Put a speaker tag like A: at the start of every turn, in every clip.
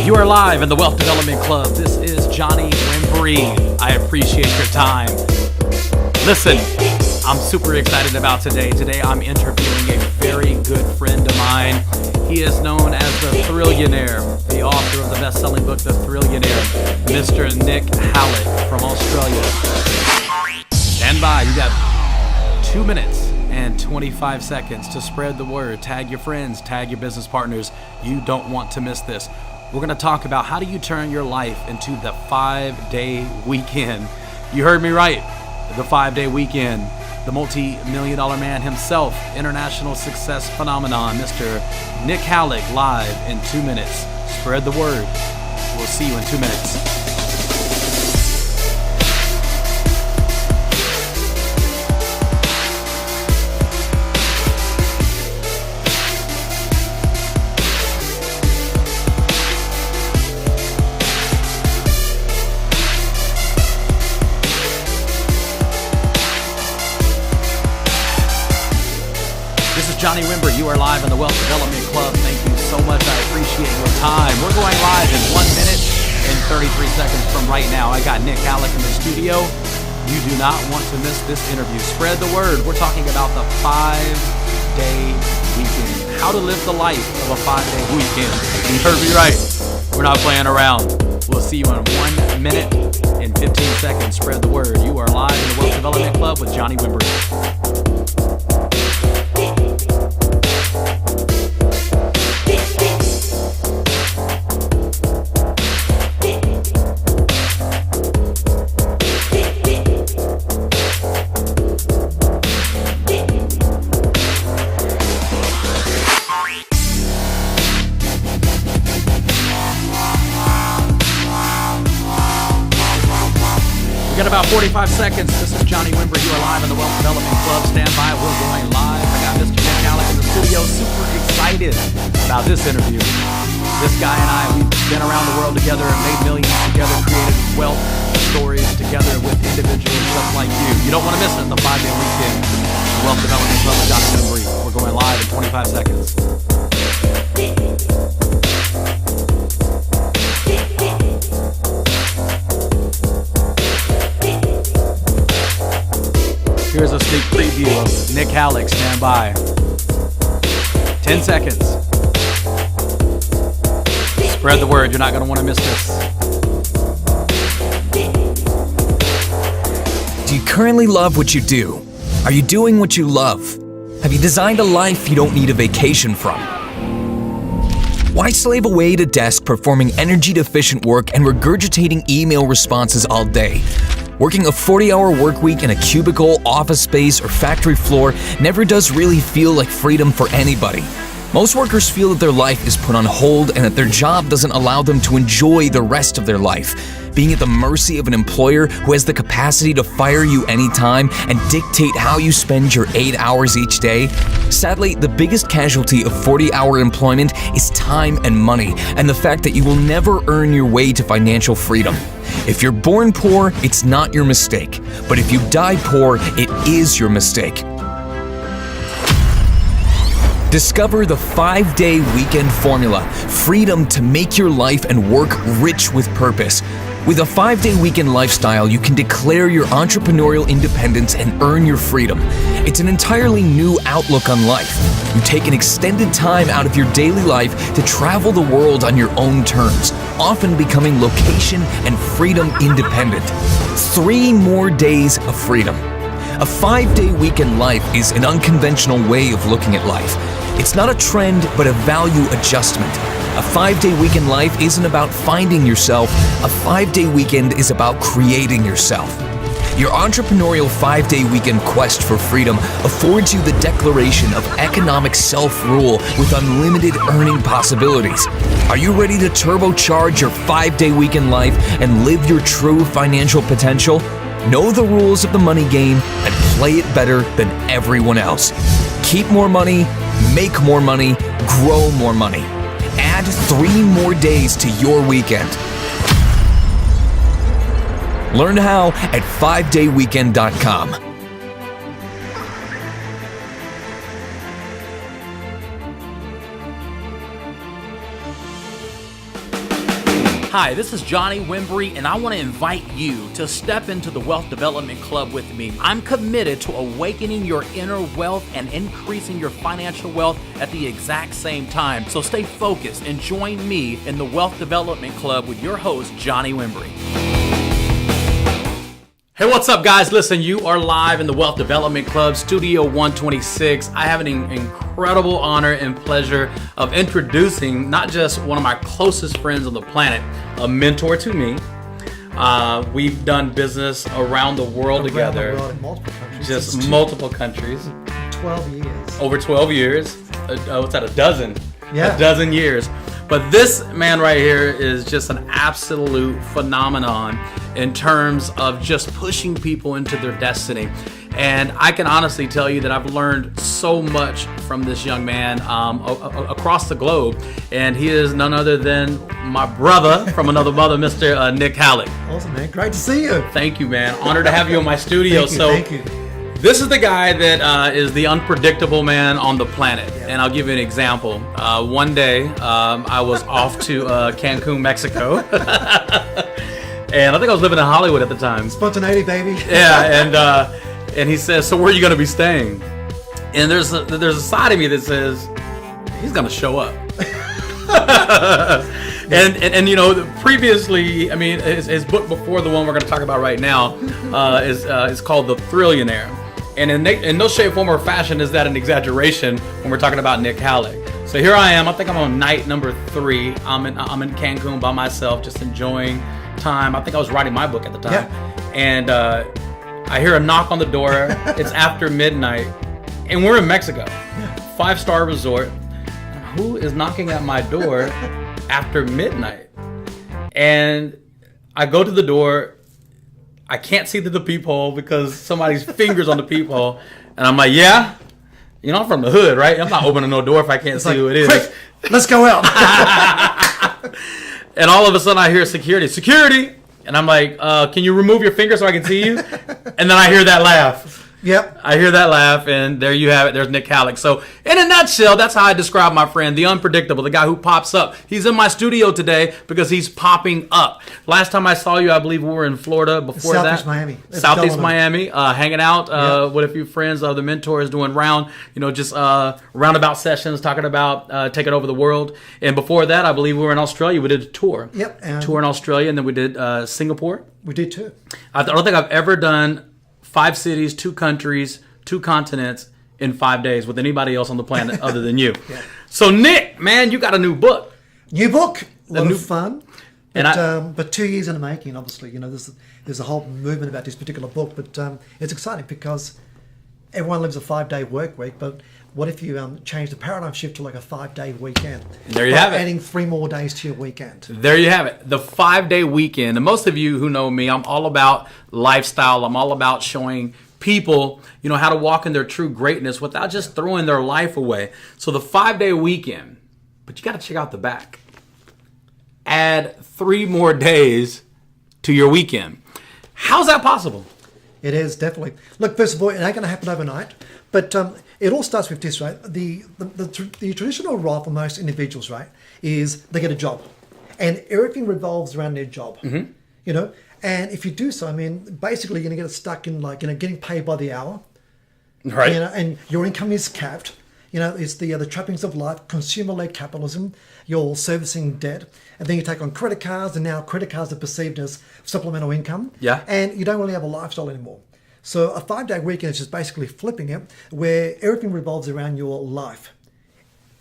A: You are live in the Wealth Development Club. This is Johnny Wimbrey. I appreciate your time. Listen, I'm super excited about today. Today I'm interviewing a very good friend of mine. He is known as the Thrillionaire, the author of the best-selling book, The Thrillionaire, Mr. Nik Halik from Australia. Stand by. You got 2 minutes and 25 seconds to spread the word. Tag your friends, tag your business partners. You don't want to miss this. We're going to talk about how do you turn your life into the 5-day weekend. You heard me right. The 5-day weekend. The multi-million-dollar man himself, international success phenomenon, Mr. Nik Halik, live in 2 minutes. Spread the word. We'll see you in 2 minutes. Johnny Wimbrey, you are live in the Wealth Development Club. Thank you so much. I appreciate your time. We're going live in 1 minute and 33 seconds from right now. I got Nik Halik in the studio. You do not want to miss this interview. Spread the word. We're talking about the 5-day weekend. How to live the life of a 5-day weekend. You heard me right. We're not playing around. We'll see you in 1 minute and 15 seconds. Spread the word. You are live in the Wealth Development Club with Johnny Wimbrey. We got about 45 seconds. This is Johnny Wimbrey. You are live in the Wealth Development Club. Stand by. We're going live. I got Mr. Nik Halik in the studio. Super excited about this interview. This guy and I, we've been around the world together, made millions together, created wealth stories together with individuals just like you. You don't want to miss it. The 5-day weekend. The Wealth Development Club with Johnny Wimbrey. We're going live in 25 seconds. Here's a sneak preview of Nik Halik. Stand by. 10 seconds. Spread the word. You're not going to want to miss this.
B: Do you currently love what you do? Are you doing what you love? Have you designed a life you don't need a vacation from? Why slave away at a desk performing energy-deficient work and regurgitating email responses all day? Working a 40-hour work week in a cubicle, office space, or factory floor never does really feel like freedom for anybody. Most workers feel that their life is put on hold and that their job doesn't allow them to enjoy the rest of their life. Being at the mercy of an employer who has the capacity to fire you anytime and dictate how you spend your 8 hours each day. Sadly, the biggest casualty of 40-hour employment is time and money, and the fact that you will never earn your way to financial freedom. If you're born poor, it's not your mistake. But if you die poor, it is your mistake. Discover the 5-day weekend formula, freedom to make your life and work rich with purpose. With a 5-day weekend lifestyle, you can declare your entrepreneurial independence and earn your freedom. It's an entirely new outlook on life. You take an extended time out of your daily life to travel the world on your own terms, often becoming location and freedom independent. 3 more days of freedom. A 5-day weekend life is an unconventional way of looking at life. It's not a trend, but a value adjustment. A 5-day weekend life isn't about finding yourself. A 5-day weekend is about creating yourself. Your entrepreneurial 5-day weekend quest for freedom affords you the declaration of economic self-rule with unlimited earning possibilities. Are you ready to turbocharge your 5-day weekend life and live your true financial potential? Know the rules of the money game and play it better than everyone else. Keep more money, make more money, grow more money. Add 3 more days to your weekend. Learn how at 5dayweekend.com.
A: Hi, this is Johnny Wimbrey, and I want to invite you to step into the Wealth Development Club with me. I'm committed to awakening your inner wealth and increasing your financial wealth at the exact same time. So stay focused and join me in the Wealth Development Club with your host, Johnny Wimbrey. Hey, what's up, guys? Listen, you are live in the Wealth Development Club, Studio 126. I have an incredible honor and pleasure of introducing not just one of my closest friends on the planet, a mentor to me. We've done business around the world together.
C: Around the world in multiple countries.
A: Just multiple countries.
C: 12 years.
A: Over 12 years. What's that, a dozen?
C: Yeah.
A: A dozen years. But this man right here is just an absolute phenomenon in terms of just pushing people into their destiny. And I can honestly tell you that I've learned so much from this young man across the globe. And he is none other than my brother from another mother, Mr. Nik Halik.
C: Awesome, man. Great to see you.
A: Thank you, man. Honored to have you in my studio.
C: Thank you.
A: This is the guy that is the unpredictable man on the planet. Yeah. And I'll give you an example. One day, I was off to Cancun, Mexico. And I think I was living in Hollywood at the time.
C: Spontaneity, baby.
A: Yeah, and he says, so where are you going to be staying? And there's a side of me that says, he's going to show up. and you know, previously, I mean, his book before the one we're going to talk about right now is called The Thrillionaire. And in no shape, form, or fashion is that an exaggeration when we're talking about Nik Halik. So here I am. I think I'm on night number 3. I'm in Cancun by myself, just enjoying time. I think I was writing my book at the time. Yeah. And I hear a knock on the door. It's after midnight, and we're in Mexico, 5-star resort. Who is knocking at my door after midnight? And I go to the door. I can't see through the peephole because somebody's fingers on the peephole. And I'm like, yeah, you know, I'm from the hood, right? I'm not opening no door if I can't see who it is.
C: Quick, let's go out.
A: And all of a sudden I hear security. And I'm like, can you remove your finger so I can see you? And then I hear that laugh.
C: Yep.
A: I hear that laugh, and there you have it. There's Nik Halik. So, in a nutshell, that's how I describe my friend, the unpredictable, the guy who pops up. He's in my studio today because he's popping up. Last time I saw you, I believe we were in Florida. Before
C: Southeast
A: that,
C: Miami.
A: Southeast Miami, hanging out with a few friends. The mentors doing roundabout sessions, talking about taking over the world. And before that, I believe we were in Australia. We did a tour.
C: Yep.
A: Tour in Australia, and then we did Singapore.
C: We did too.
A: I don't think I've ever done 5 cities, 2 countries, 2 continents in 5 days with anybody else on the planet other than you. Yeah. So Nik, man, you got a new book.
C: New book. A lot of fun.
A: And
C: but 2 years in the making, obviously. You know, there's a whole movement about this particular book, but it's exciting because everyone lives a 5-day work week, but what if you change the paradigm shift to like a 5-day weekend?
A: There you have it.
C: Adding 3 more days to your weekend.
A: There you have it. The 5-day weekend. And most of you who know me, I'm all about lifestyle. I'm all about showing people, you know, how to walk in their true greatness without just throwing their life away. So the 5-day weekend, but you got to check out the back. Add 3 more days to your weekend. How's that possible?
C: It is, definitely. Look, first of all, it ain't going to happen overnight, but it all starts with this, right? The traditional role for most individuals, right, is they get a job, and everything revolves around their job, you know? And if you do so, I mean, basically you're going to get stuck in like, you know, getting paid by the hour,
A: right?
C: You know, and your income is capped. You know, it's the trappings of life, consumer-led capitalism. You're servicing debt, and then you take on credit cards, and now credit cards are perceived as supplemental income.
A: Yeah.
C: And you don't really have a lifestyle anymore. So a 5-day weekend is just basically flipping it, where everything revolves around your life,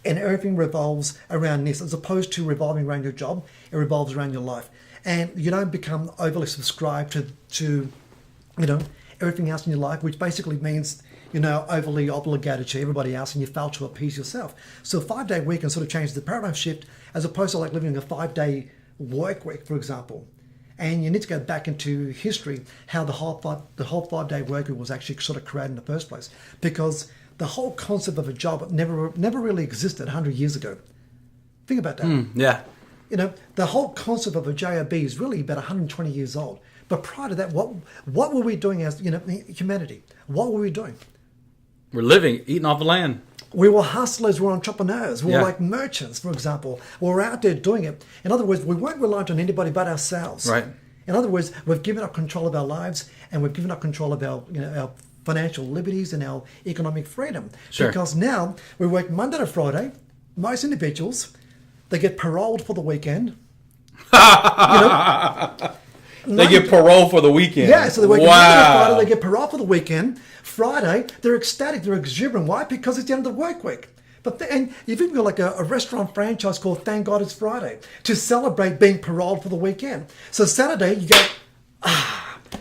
C: and everything revolves around this, as opposed to revolving around your job. It revolves around your life, and you don't become overly subscribed to you know, everything else in your life, which basically means, you know, overly obligated to everybody else, and you fail to appease yourself. So a 5-day weekend sort of changes the paradigm shift, as opposed to like living a 5-day work week, for example. And you need to go back into history, how the whole 5-day work week was actually sort of created in the first place, because the whole concept of a job never really existed 100 years ago. Think about that.
A: Yeah.
C: You know, the whole concept of a job is really about 120 years old. But prior to that, what were we doing as, you know, humanity? What were we doing?
A: We're living, eating off the land.
C: We were hustlers, we were entrepreneurs, we were
A: Yeah.
C: like merchants, for example. We were out there doing it. In other words, we weren't reliant on anybody but ourselves.
A: Right.
C: In other words, we've given up control of our lives and we've given up control of our financial liberties and our economic freedom.
A: Sure.
C: Because now we work Monday to Friday. Most individuals, they get paroled for the weekend.
A: They get parole for the weekend.
C: Yeah, so they work Monday to
A: Wow.
C: Friday, they get parole for the weekend. Friday, they're ecstatic, they're exuberant. Why? Because it's the end of the work week. And you've even got like a restaurant franchise called Thank God It's Friday to celebrate being paroled for the weekend. So Saturday, you go,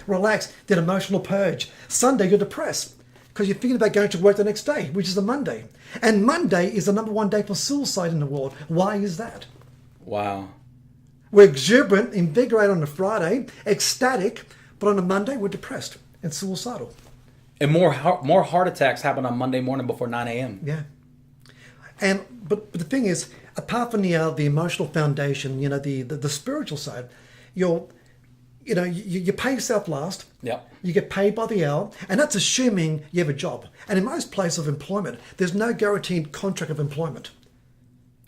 C: relax, did emotional purge. Sunday, you're depressed because you're thinking about going to work the next day, which is a Monday. And Monday is the #1 day for suicide in the world. Why is that?
A: Wow.
C: We're exuberant, invigorated on a Friday, ecstatic, but on a Monday, we're depressed and suicidal.
A: And more heart attacks happen on Monday morning before 9 a.m.
C: Yeah. But the thing is, apart from the emotional foundation, the spiritual side, you pay yourself last.
A: Yep.
C: You get paid by the hour, and that's assuming you have a job. And in most places of employment, there's no guaranteed contract of employment.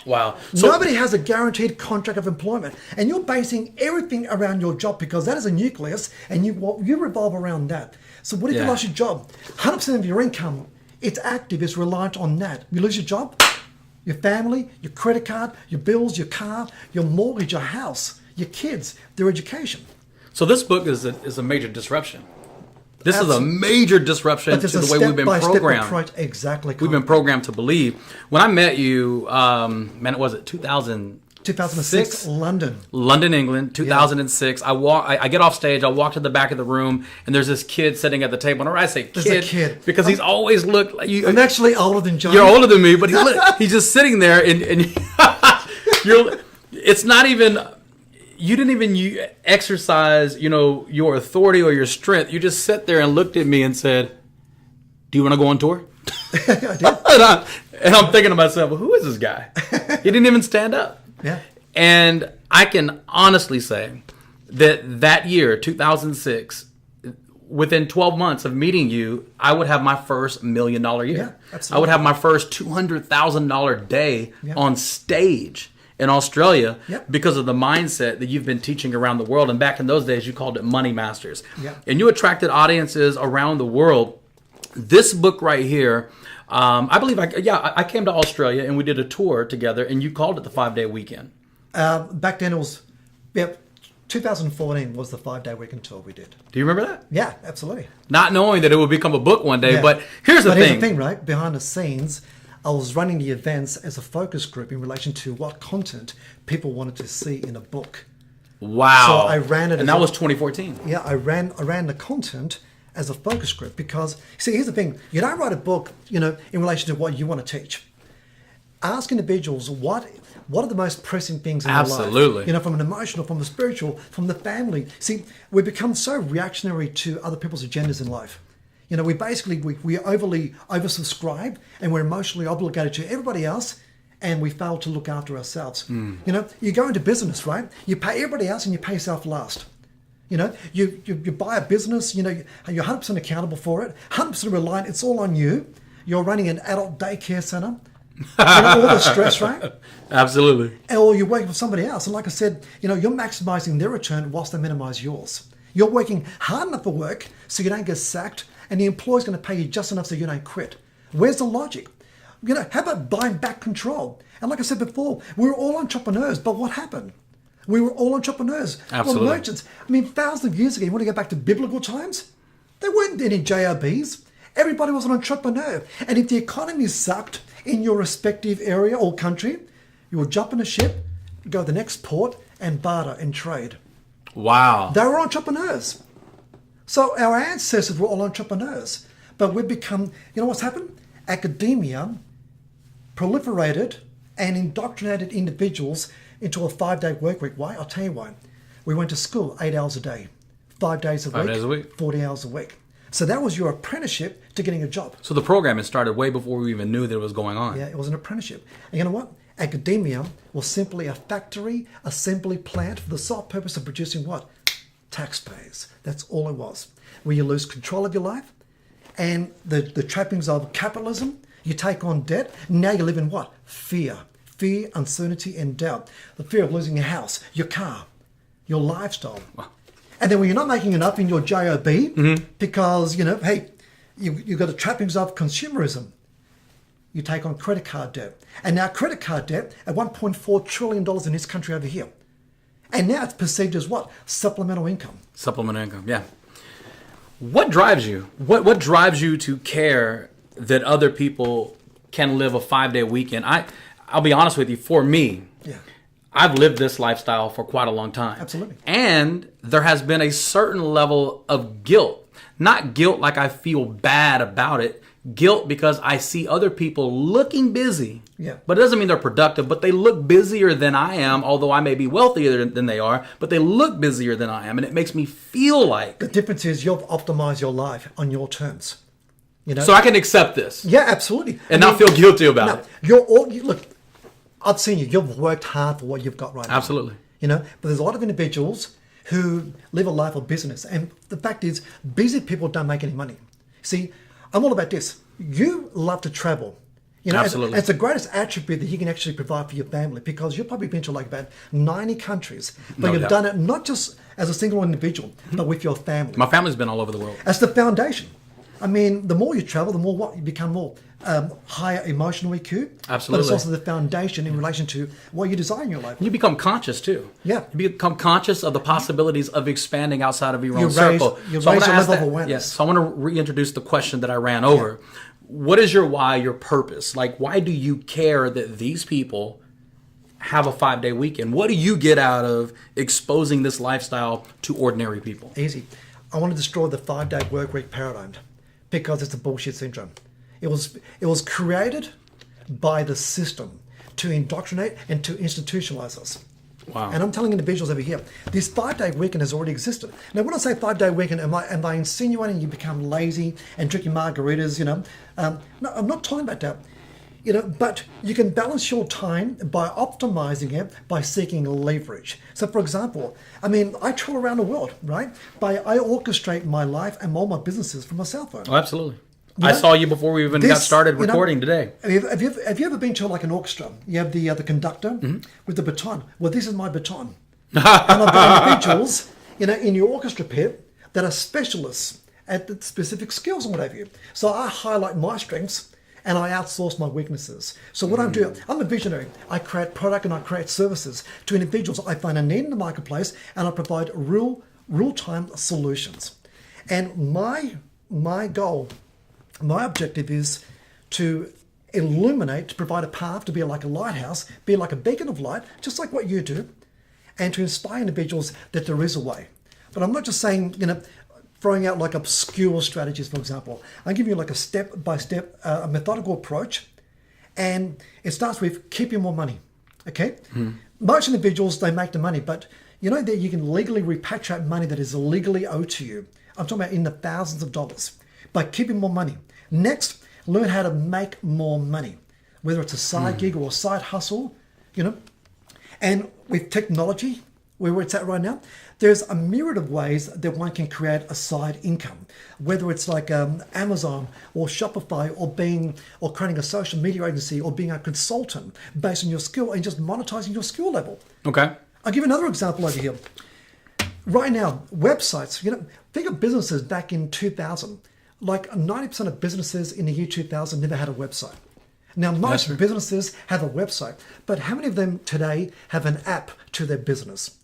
A: Wow.
C: Nobody has a guaranteed contract of employment, and you're basing everything around your job because that is a nucleus, and you revolve around that. So what if you
A: Yeah.
C: lost your job? 100% of your income, it's active, it's reliant on that. You lose your job, your family, your credit card, your bills, your car, your mortgage, your house, your kids, their education.
A: So this book is a major disruption. This is a
C: Absolutely.
A: major disruption
C: But
A: to
C: there's
A: the
C: a
A: way we've been
C: step-by-step
A: programmed.
C: approach. Exactly.
A: We've been programmed to believe. When I met you, was it
C: 2006, London.
A: London, England, 2006. I get off stage. I walk to the back of the room, and there's this kid sitting at the table. And I say
C: There's a kid.
A: because he's always looked like you.
C: I'm actually older than John.
A: You're older than me, but he's just sitting there, and you're. It's not even. You didn't even exercise, your authority or your strength. You just sat there and looked at me and said, "Do you want to go on tour?"
C: I did.
A: and I'm thinking to myself, well, who is this guy? He didn't even stand up.
C: Yeah.
A: And I can honestly say that year, 2006, within 12 months of meeting you, I would have my first $1 million year.
C: Yeah, absolutely.
A: I would have my first $200,000 day on stage in Australia
C: Yep.
A: because of the mindset that you've been teaching around the world. And back in those days, you called it Money Masters.
C: Yeah.
A: And you attracted audiences around the world. This book right here, I believe I came to Australia and we did a tour together, and you called it the 5-day weekend.
C: Back then it was, 2014 was the 5-day weekend tour we did.
A: Do you remember that?
C: Yeah, absolutely.
A: Not knowing that it would become a book one day,
C: Yeah.
A: but here's the thing.
C: Right? Behind the scenes, I was running the events as a focus group in relation to what content people wanted to see in a book.
A: Wow.
C: So I ran it
A: and
C: as
A: that
C: a-
A: was 2014.
C: Yeah, I ran the content as a focus group because, see, here's the thing. You don't write a book, in relation to what you want to teach. Ask individuals what are the most pressing things in their life.
A: Absolutely.
C: From an emotional, from the spiritual, from the family. See, we become so reactionary to other people's agendas in life. We basically, we overly oversubscribe and we're emotionally obligated to everybody else and we fail to look after ourselves. You go into business, right? You pay everybody else and you pay yourself last. You buy a business, you're 100% accountable for it, 100% reliant, it's all on you. You're running an adult daycare center. All the stress, right?
A: Absolutely.
C: Or you're working for somebody else. And like I said, you're maximizing their return whilst they minimize yours. You're working hard enough for work so you don't get sacked, and the employer's going to pay you just enough so you don't quit. Where's the logic? How about buying back control? And like I said before, we were all entrepreneurs, but what happened? We were all entrepreneurs.
A: Absolutely.
C: Well, merchants. Thousands of years ago, you want to go back to biblical times? There weren't any JRBs. Everybody was an entrepreneur. And if the economy sucked in your respective area or country, you would jump in a ship, go to the next port, and barter and trade.
A: Wow.
C: They were entrepreneurs. So our ancestors were all entrepreneurs. But we've become, what's happened? Academia proliferated and indoctrinated individuals into a 5-day work week. Why? I'll tell you why. We went to school 8 hours a day, 5 days a
A: 5 days a week.
C: 40 hours a week. So that was your apprenticeship to getting a job.
A: So the program had started way before we even knew that it was going on.
C: Yeah, it was an apprenticeship. And you know what? Academia was simply a factory, assembly plant for the sole purpose of producing what? Taxpayers. That's all it was. Where you lose control of your life and the trappings of capitalism, You take on debt. Now you live in what? Fear. Fear, uncertainty, and doubt. The fear of losing your house, your car, your lifestyle.
A: Wow.
C: And then when you're not making enough in your job, because, hey, you've got the trappings of consumerism, you take on credit card debt. And now credit card debt at $1.4 trillion in this country over here. And now it's perceived as what? Supplemental income.
A: Supplemental income, yeah. What drives you? What drives you to care that other people can live a 5-day weekend? I'll be honest with you, for me, I've lived this lifestyle for quite a long time.
C: Absolutely.
A: And there has been a certain level of guilt. Not guilt like I feel bad about it. Guilt because I see other people looking busy.
C: Yeah.
A: But it doesn't mean they're productive, but they look busier than I am, although I may be wealthier than they are, but they look busier than I am. And it makes me feel like...
C: The difference is you've optimized your life on your terms.
A: So I can accept this.
C: Yeah, absolutely.
A: And not feel guilty about it.
C: Look, I've seen you. You've worked hard for what you've got right now.
A: Absolutely.
C: But there's a lot of individuals who live a life of business. And the fact is, busy people don't make any money. See, I'm all about this. You love to travel.
A: Absolutely.
C: It's the greatest attribute that you can actually provide for your family, because you've probably been to like about 90 countries, but you've done it not just as a single individual, but with your family.
A: My family's been all over the world.
C: That's the foundation. I mean, the more you travel, the more you become more higher emotional EQ.
A: Absolutely.
C: But it's also the foundation in relation to what you desire in your life.
A: You become conscious too.
C: Yeah.
A: You become conscious of the possibilities of expanding outside of your own circle.
C: You raise your level of awareness.
A: Yes. So I want to reintroduce the question that I ran over. Yeah. What is your why, your purpose? Like, why do you care that these people have a 5-day weekend? What do you get out of exposing this lifestyle to ordinary people?
C: Easy. I want to destroy the 5-day work week paradigm, because it's a bullshit syndrome. It was created by the system to indoctrinate and to institutionalize us.
A: Wow.
C: And I'm telling individuals over here, this 5-day weekend has already existed. Now, when I say 5-day weekend, am I insinuating you become lazy and drinking margaritas, No, I'm not talking about that. But you can balance your time by optimizing it, by seeking leverage. So, for example, I travel around the world, right? I orchestrate my life and all my businesses from my cell phone.
A: Oh, absolutely. I saw you before we even got started recording today.
C: Have you ever been to like an orchestra? You have the conductor with the baton. Well, this is my baton. And I've got individuals, in your orchestra pit that are specialists at the specific skills and whatever you. So I highlight my strengths and I outsource my weaknesses. So what I do, I'm a visionary. I create product and I create services to individuals. I find a need in the marketplace and I provide real-time solutions. And my goal, my objective is to illuminate, to provide a path, to be like a lighthouse, be like a beacon of light, just like what you do, and to inspire individuals that there is a way. But I'm not just saying, throwing out like obscure strategies, for example. I'm giving you like a step-by-step, a methodical approach, and it starts with keeping more money, okay? Most individuals, they make the money, but you know that you can legally repatriate money that is illegally owed to you. I'm talking about in the thousands of dollars by keeping more money. Next, learn how to make more money, whether it's a side gig or a side hustle, And with technology, where it's at right now, there's a myriad of ways that one can create a side income, whether it's like Amazon or Shopify or creating a social media agency or being a consultant based on your skill and just monetizing your skill level.
A: Okay.
C: I'll give you another example over here. Right now, websites, think of businesses back in 2000. Like 90% of businesses in the year 2000 never had a website. Now, most businesses have a website, but how many of them today have an app to their business?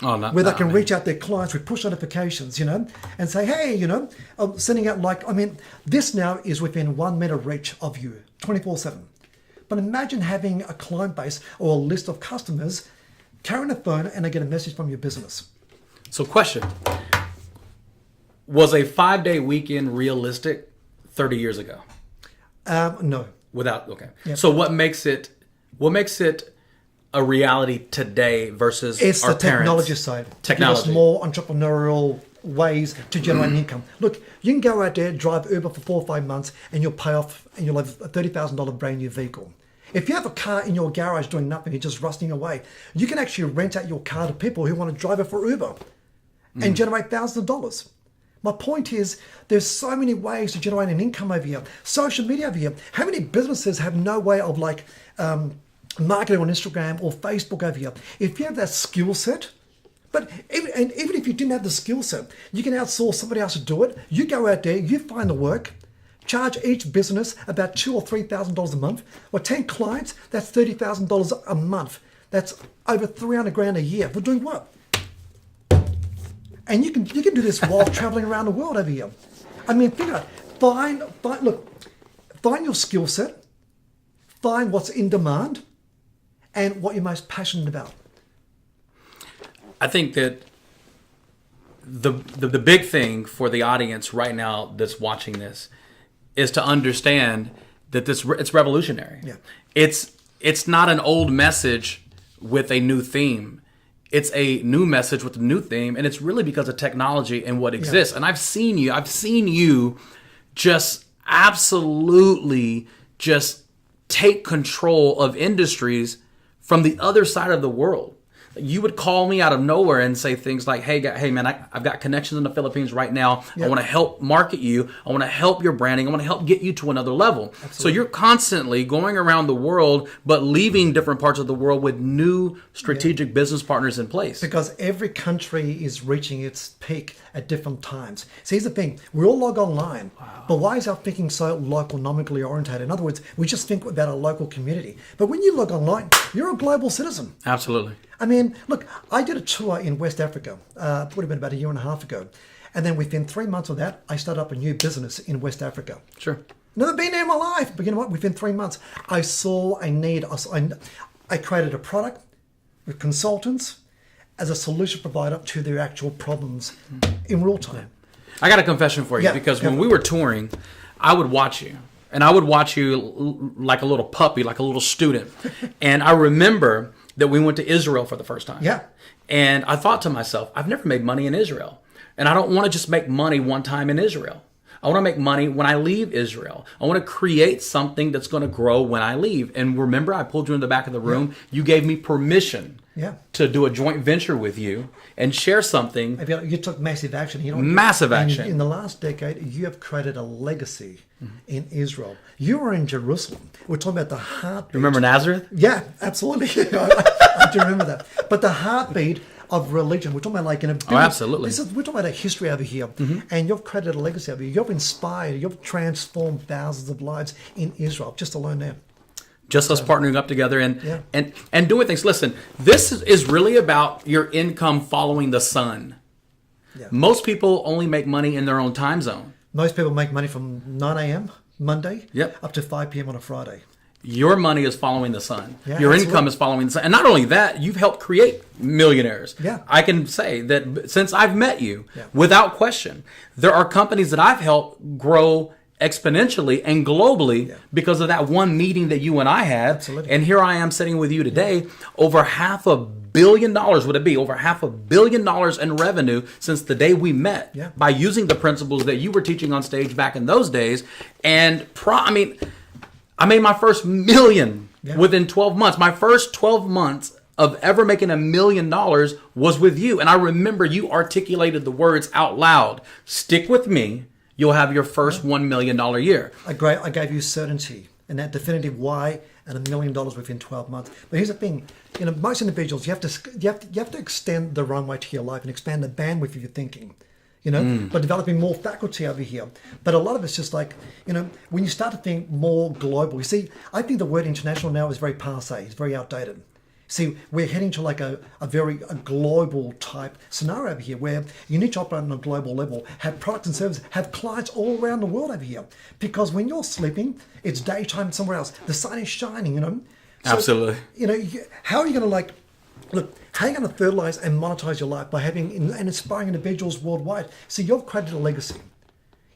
C: Where they can reach out their clients with push notifications, and say, hey, I'm sending out this now is within 1 meter reach of you, 24/7. But imagine having a client base or a list of customers carrying a phone and they get a message from your business.
A: So question, was a 5-day weekend realistic 30 years ago?
C: No.
A: Okay.
C: Yep.
A: So what makes it a reality today versus
C: it's
A: our
C: the technology
A: parents?
C: side.
A: Technology.
C: Give us more entrepreneurial ways to generate income. Look, you can go out there, drive Uber for 4 or 5 months, and you'll pay off, and you'll have a $30,000 brand new vehicle. If you have a car in your garage doing nothing, it's just rusting away, you can actually rent out your car to people who want to drive it for Uber and generate thousands of dollars. My point is, there's so many ways to generate an income over here. Social media over here. How many businesses have no way of marketing on Instagram or Facebook over here? If you have that skill set, but even if you didn't have the skill set, you can outsource somebody else to do it. You go out there, you find the work, charge each business about $2,000 or $3,000 a month, or 10 clients, that's $30,000 a month. That's over $300,000 a year. For doing what? And you can do this while traveling around the world over here. I mean, think about it. Find your skill set, find what's in demand, and what you're most passionate about.
A: I think that the big thing for the audience right now that's watching this is to understand that it's revolutionary.
C: Yeah.
A: It's not an old message with a new theme. It's a new message with a new theme, and it's really because of technology and what exists. Yeah. And I've seen you just absolutely just take control of industries from the other side of the world. You would call me out of nowhere and say things like, hey man, I've got connections in the Philippines right now. Yep. I want to help market you. I want to help your branding. I want to help get you to another level. Absolutely. So you're constantly going around the world, but leaving different parts of the world with new strategic business partners in place.
C: Because every country is reaching its peak at different times. See, here's the thing. We all log online. Wow. But why is our thinking so local-nomically orientated? In other words, we just think about a local community. But when you log online, you're a global citizen.
A: Absolutely.
C: I mean, look, I did a tour in West Africa, would have been about a year and a half ago. And then within 3 months of that, I started up a new business in West Africa.
A: Sure.
C: Never been there in my life. But you know what? Within 3 months, I saw a need. I created a product with consultants as a solution provider to their actual problems in real time.
A: I got a confession for you, because when we were touring, I would watch you. And I would watch you like a little puppy, like a little student. And I remember that we went to Israel for the first time.
C: Yeah.
A: And I thought to myself, I've never made money in Israel. And I don't want to just make money one time in Israel. I want to make money when I leave Israel. I want to create something that's going to grow when I leave. And remember, I pulled you in the back of the room. Yeah. You gave me permission to do a joint venture with you and share something.
C: You took massive action.
A: Massive action.
C: In the last decade, you have created a legacy in Israel. You were in Jerusalem. We're talking about the heartbeat.
A: Remember Nazareth?
C: Yeah, absolutely. I do remember that. But the heartbeat of religion, we're talking about
A: absolutely.
C: We're talking about a history over here, and you've created a legacy over here. You've inspired, you've transformed thousands of lives in Israel, just alone there.
A: Just us partnering up together and doing things. Listen, this is really about your income following the sun. Yeah. Most people only make money in their own time zone.
C: Most people make money from 9 a.m. Monday up to 5 p.m. on a Friday.
A: Your money is following the sun.
C: Yeah,
A: your income is following the sun. And not only that, you've helped create millionaires.
C: Yeah.
A: I can say that since I've met you, without question, there are companies that I've helped grow exponentially and globally because of that one meeting that you and I had.
C: Absolutely.
A: And here I am sitting with you today, over $500 million would it be? Over $500 million in revenue since the day we met by using the principles that you were teaching on stage back in those days. And I made my first $1 million within 12 months. My first 12 months of ever making $1 million was with you. And I remember you articulated the words out loud. Stick with me. You'll have your first $1 million year.
C: I gave you certainty and that definitive why and $1 million within 12 months. But here's the thing, most individuals, you have to extend the runway to your life and expand the bandwidth of your thinking. By developing more faculty over here. But a lot of it's just like, when you start to think more global, you see, I think the word international now is very passé, it's very outdated. See, we're heading to like a global type scenario over here where you need to operate on a global level, have products and services, have clients all around the world over here. Because when you're sleeping, it's daytime somewhere else. The sun is shining, So,
A: absolutely.
C: How are you going to how are you going to fertilize and monetize your life by having and inspiring individuals worldwide? So you've created a legacy.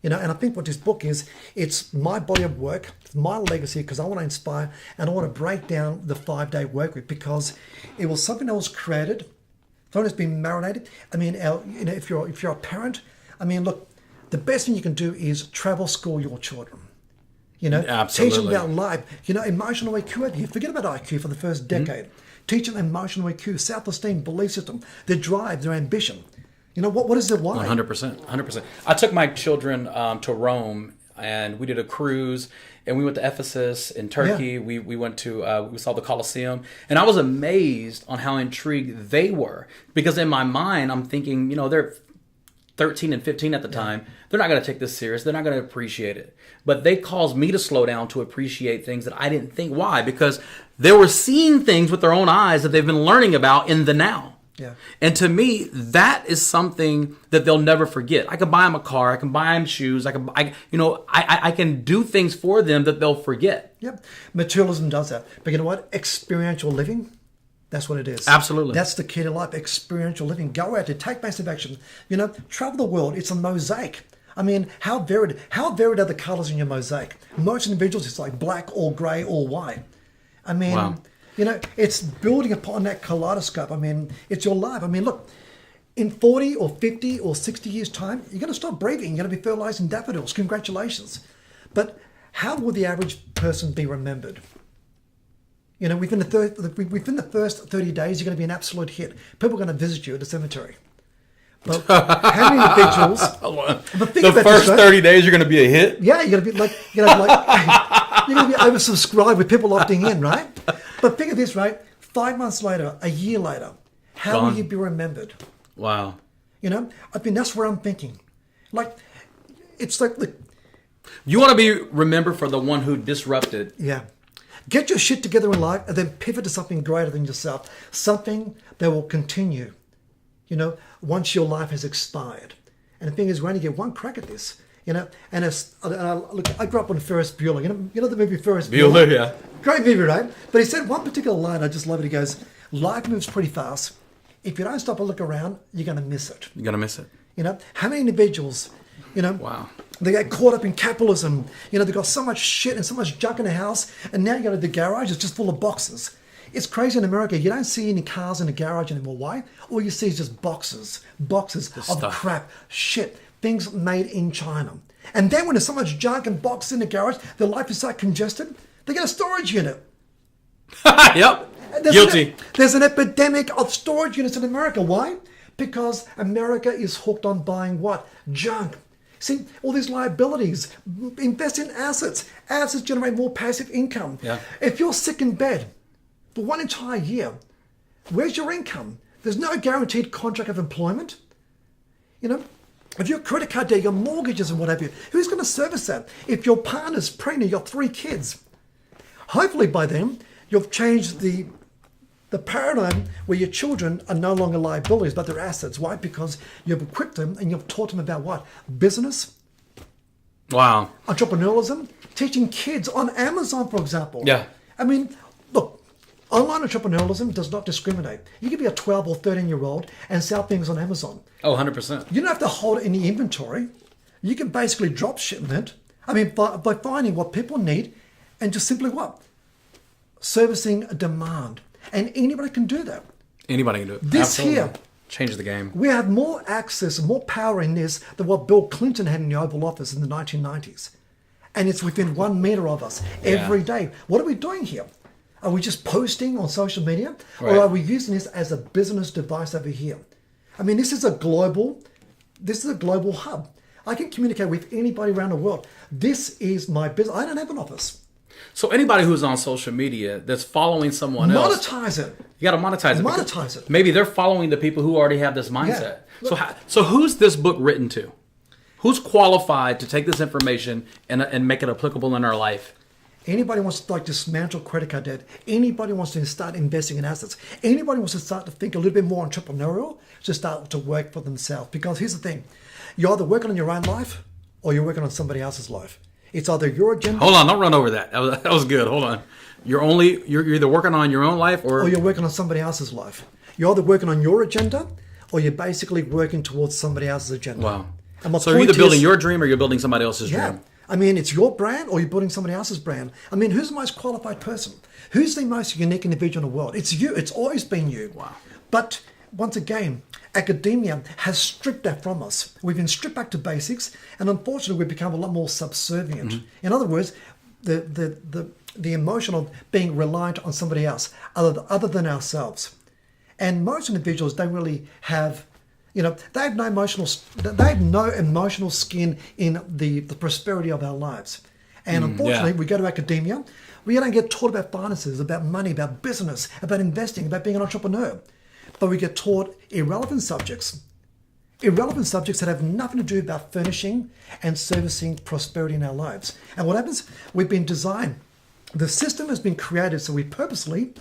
C: And I think what this book is, it's my body of work, my legacy, because I want to inspire and I want to break down the 5-day work week because it was something that was created, something that's been marinated. If you're a parent, look, the best thing you can do is travel school your children.
A: Absolutely.
C: Teach them about life. Emotional IQ over here. Forget about IQ for the first decade. Teach them emotional IQ, self-esteem, belief system, their drive, their ambition. You know, what is the why?
A: 100%. 100%. I took my children to Rome, and we did a cruise, and we went to Ephesus in Turkey.
C: Yeah.
A: We went to, we saw the Colosseum, and I was amazed on how intrigued they were. Because in my mind, I'm thinking, you know, they're 13 and 15 at the time. They're not going to take this serious. They're not going to appreciate it. But they caused me to slow down to appreciate things that I didn't think. Why? Because they were seeing things with their own eyes that they've been learning about in the now.
C: Yeah.
A: And to me, that is something that they'll never forget. I can buy them a car. I can buy them shoes. I can do things for them that they'll forget.
C: Yep. Materialism does that. But you know what? Experiential living, that's what it is.
A: Absolutely.
C: That's the key to life. Experiential living. Go out there, take massive action. You know, travel the world. It's a mosaic. I mean, how varied are the colors in your mosaic? Most individuals, it's like black or gray or white. I mean,
A: Wow.
C: you know, it's building upon that kaleidoscope. I mean, it's your life. I mean, look, in 40 or 50 or 60 years' time, you're going to stop breathing. You're going to be fertilizing daffodils. Congratulations. But how will the average person be remembered? You know, within the first 30 days, you're going to be an absolute hit. People are going to visit you at the cemetery. But how many individuals?
A: The first 30 days, you're going to be a hit?
C: Yeah, you're going to be like, you're going to be oversubscribed with people opting in, right? But think of this, right? 5 months later, a year later, how will you be remembered?
A: Wow.
C: You know, I mean, that's where I'm thinking. Like, it's like,
A: You want to be remembered for the one who disrupted.
C: yeah. Get your shit together in life and then pivot to something greater than yourself. Something that will continue, you know, once your life has expired. And the thing is, we only get one crack at this, you know. And look, I grew up on Ferris Bueller. You know the movie Ferris Bueller?
A: Yeah.
C: Great movie, right? But he said one particular line, I just love it. He goes, life moves pretty fast. If you don't stop and look around, you're going to miss it.
A: You're going to miss it.
C: You know, how many individuals, you know,
A: Wow.
C: they get caught up in capitalism. You know, they've got so much shit and so much junk in the house, and now you go to the garage, it's just full of boxes. It's crazy in America. You don't see any cars in the garage anymore. Why? All you see is just boxes of
A: stuff.
C: crap, shit, things made in China. And then when there's so much junk and boxes in the garage, their life is so congested, they get a storage unit.
A: Yep. Guilty.
C: There's an epidemic of storage units in America. Why? Because America is hooked on buying what? Junk. See, all these liabilities. Invest in assets. Assets generate more passive income.
A: Yeah.
C: If you're sick in bed for one entire year, where's your income? There's no guaranteed contract of employment. You know, if your credit card debt, your mortgages and what have you, who's going to service that? If your partner's pregnant, you've got 3 kids. Hopefully by then, you've changed the paradigm where your children are no longer liabilities, but they're assets. Why? Because you've equipped them and you've taught them about what? Business,
A: Wow.
C: entrepreneurialism, teaching kids on Amazon, for example.
A: Yeah.
C: I mean, look, online entrepreneurialism does not discriminate. You can be a 12 or 13-year-old and sell things on Amazon.
A: Oh, 100%.
C: You don't have to hold any inventory. You can basically drop shipment. I mean, by finding what people need and just simply what? Servicing a demand. And anybody can do that.
A: Anybody can do it.
C: This
A: Absolutely.
C: here,
A: Change the game.
C: we have more access and more power in this than what Bill Clinton had in the Oval Office in the 1990s. And it's within 1 meter of us every day. What are we doing here? Are we just posting on social media?
A: Right.
C: Or are we using this as a business device over here? I mean, this is a global hub. I can communicate with anybody around the world. This is my business. I don't have an office.
A: So anybody who's on social media that's following someone else,
C: Monetize it.
A: you got to monetize it. because
C: Monetize it.
A: Maybe they're following the people who already have this mindset. So who's this book written to? Who's qualified to take this information and make it applicable in our life?
C: Anybody wants to dismantle credit card debt. Anybody wants to start investing in assets. Anybody wants to start to think a little bit more entrepreneurial, to start to work for themselves. Because here's the thing. You're either working on your own life or you're working on somebody else's life. It's either your agenda.
A: Hold on, don't run over that. That was good. Hold on. You're either working on your own life or
C: you're working on somebody else's life. You're either working on your agenda or you're basically working towards somebody else's agenda.
A: Wow.
C: And my
A: So you're
C: point
A: either building
C: is-
A: your dream or you're building somebody else's
C: Yeah.
A: dream.
C: I mean, it's your brand or you're building somebody else's brand. I mean, who's the most qualified person? Who's the most unique individual in the world? It's you. It's always been you.
A: Wow.
C: But once again, academia has stripped that from us. We've been stripped back to basics, and unfortunately, we've become a lot more subservient.
A: Mm-hmm.
C: In other words, the emotion of being reliant on somebody else other than ourselves. And most individuals don't really have, They have no emotional skin in the prosperity of our lives. And unfortunately, we go to academia, we don't get taught about finances, about money, about business, about investing, about being an entrepreneur. But we get taught irrelevant subjects that have nothing to do about furnishing and servicing prosperity in our lives. And what happens? We've been designed. The system has been created so we purposely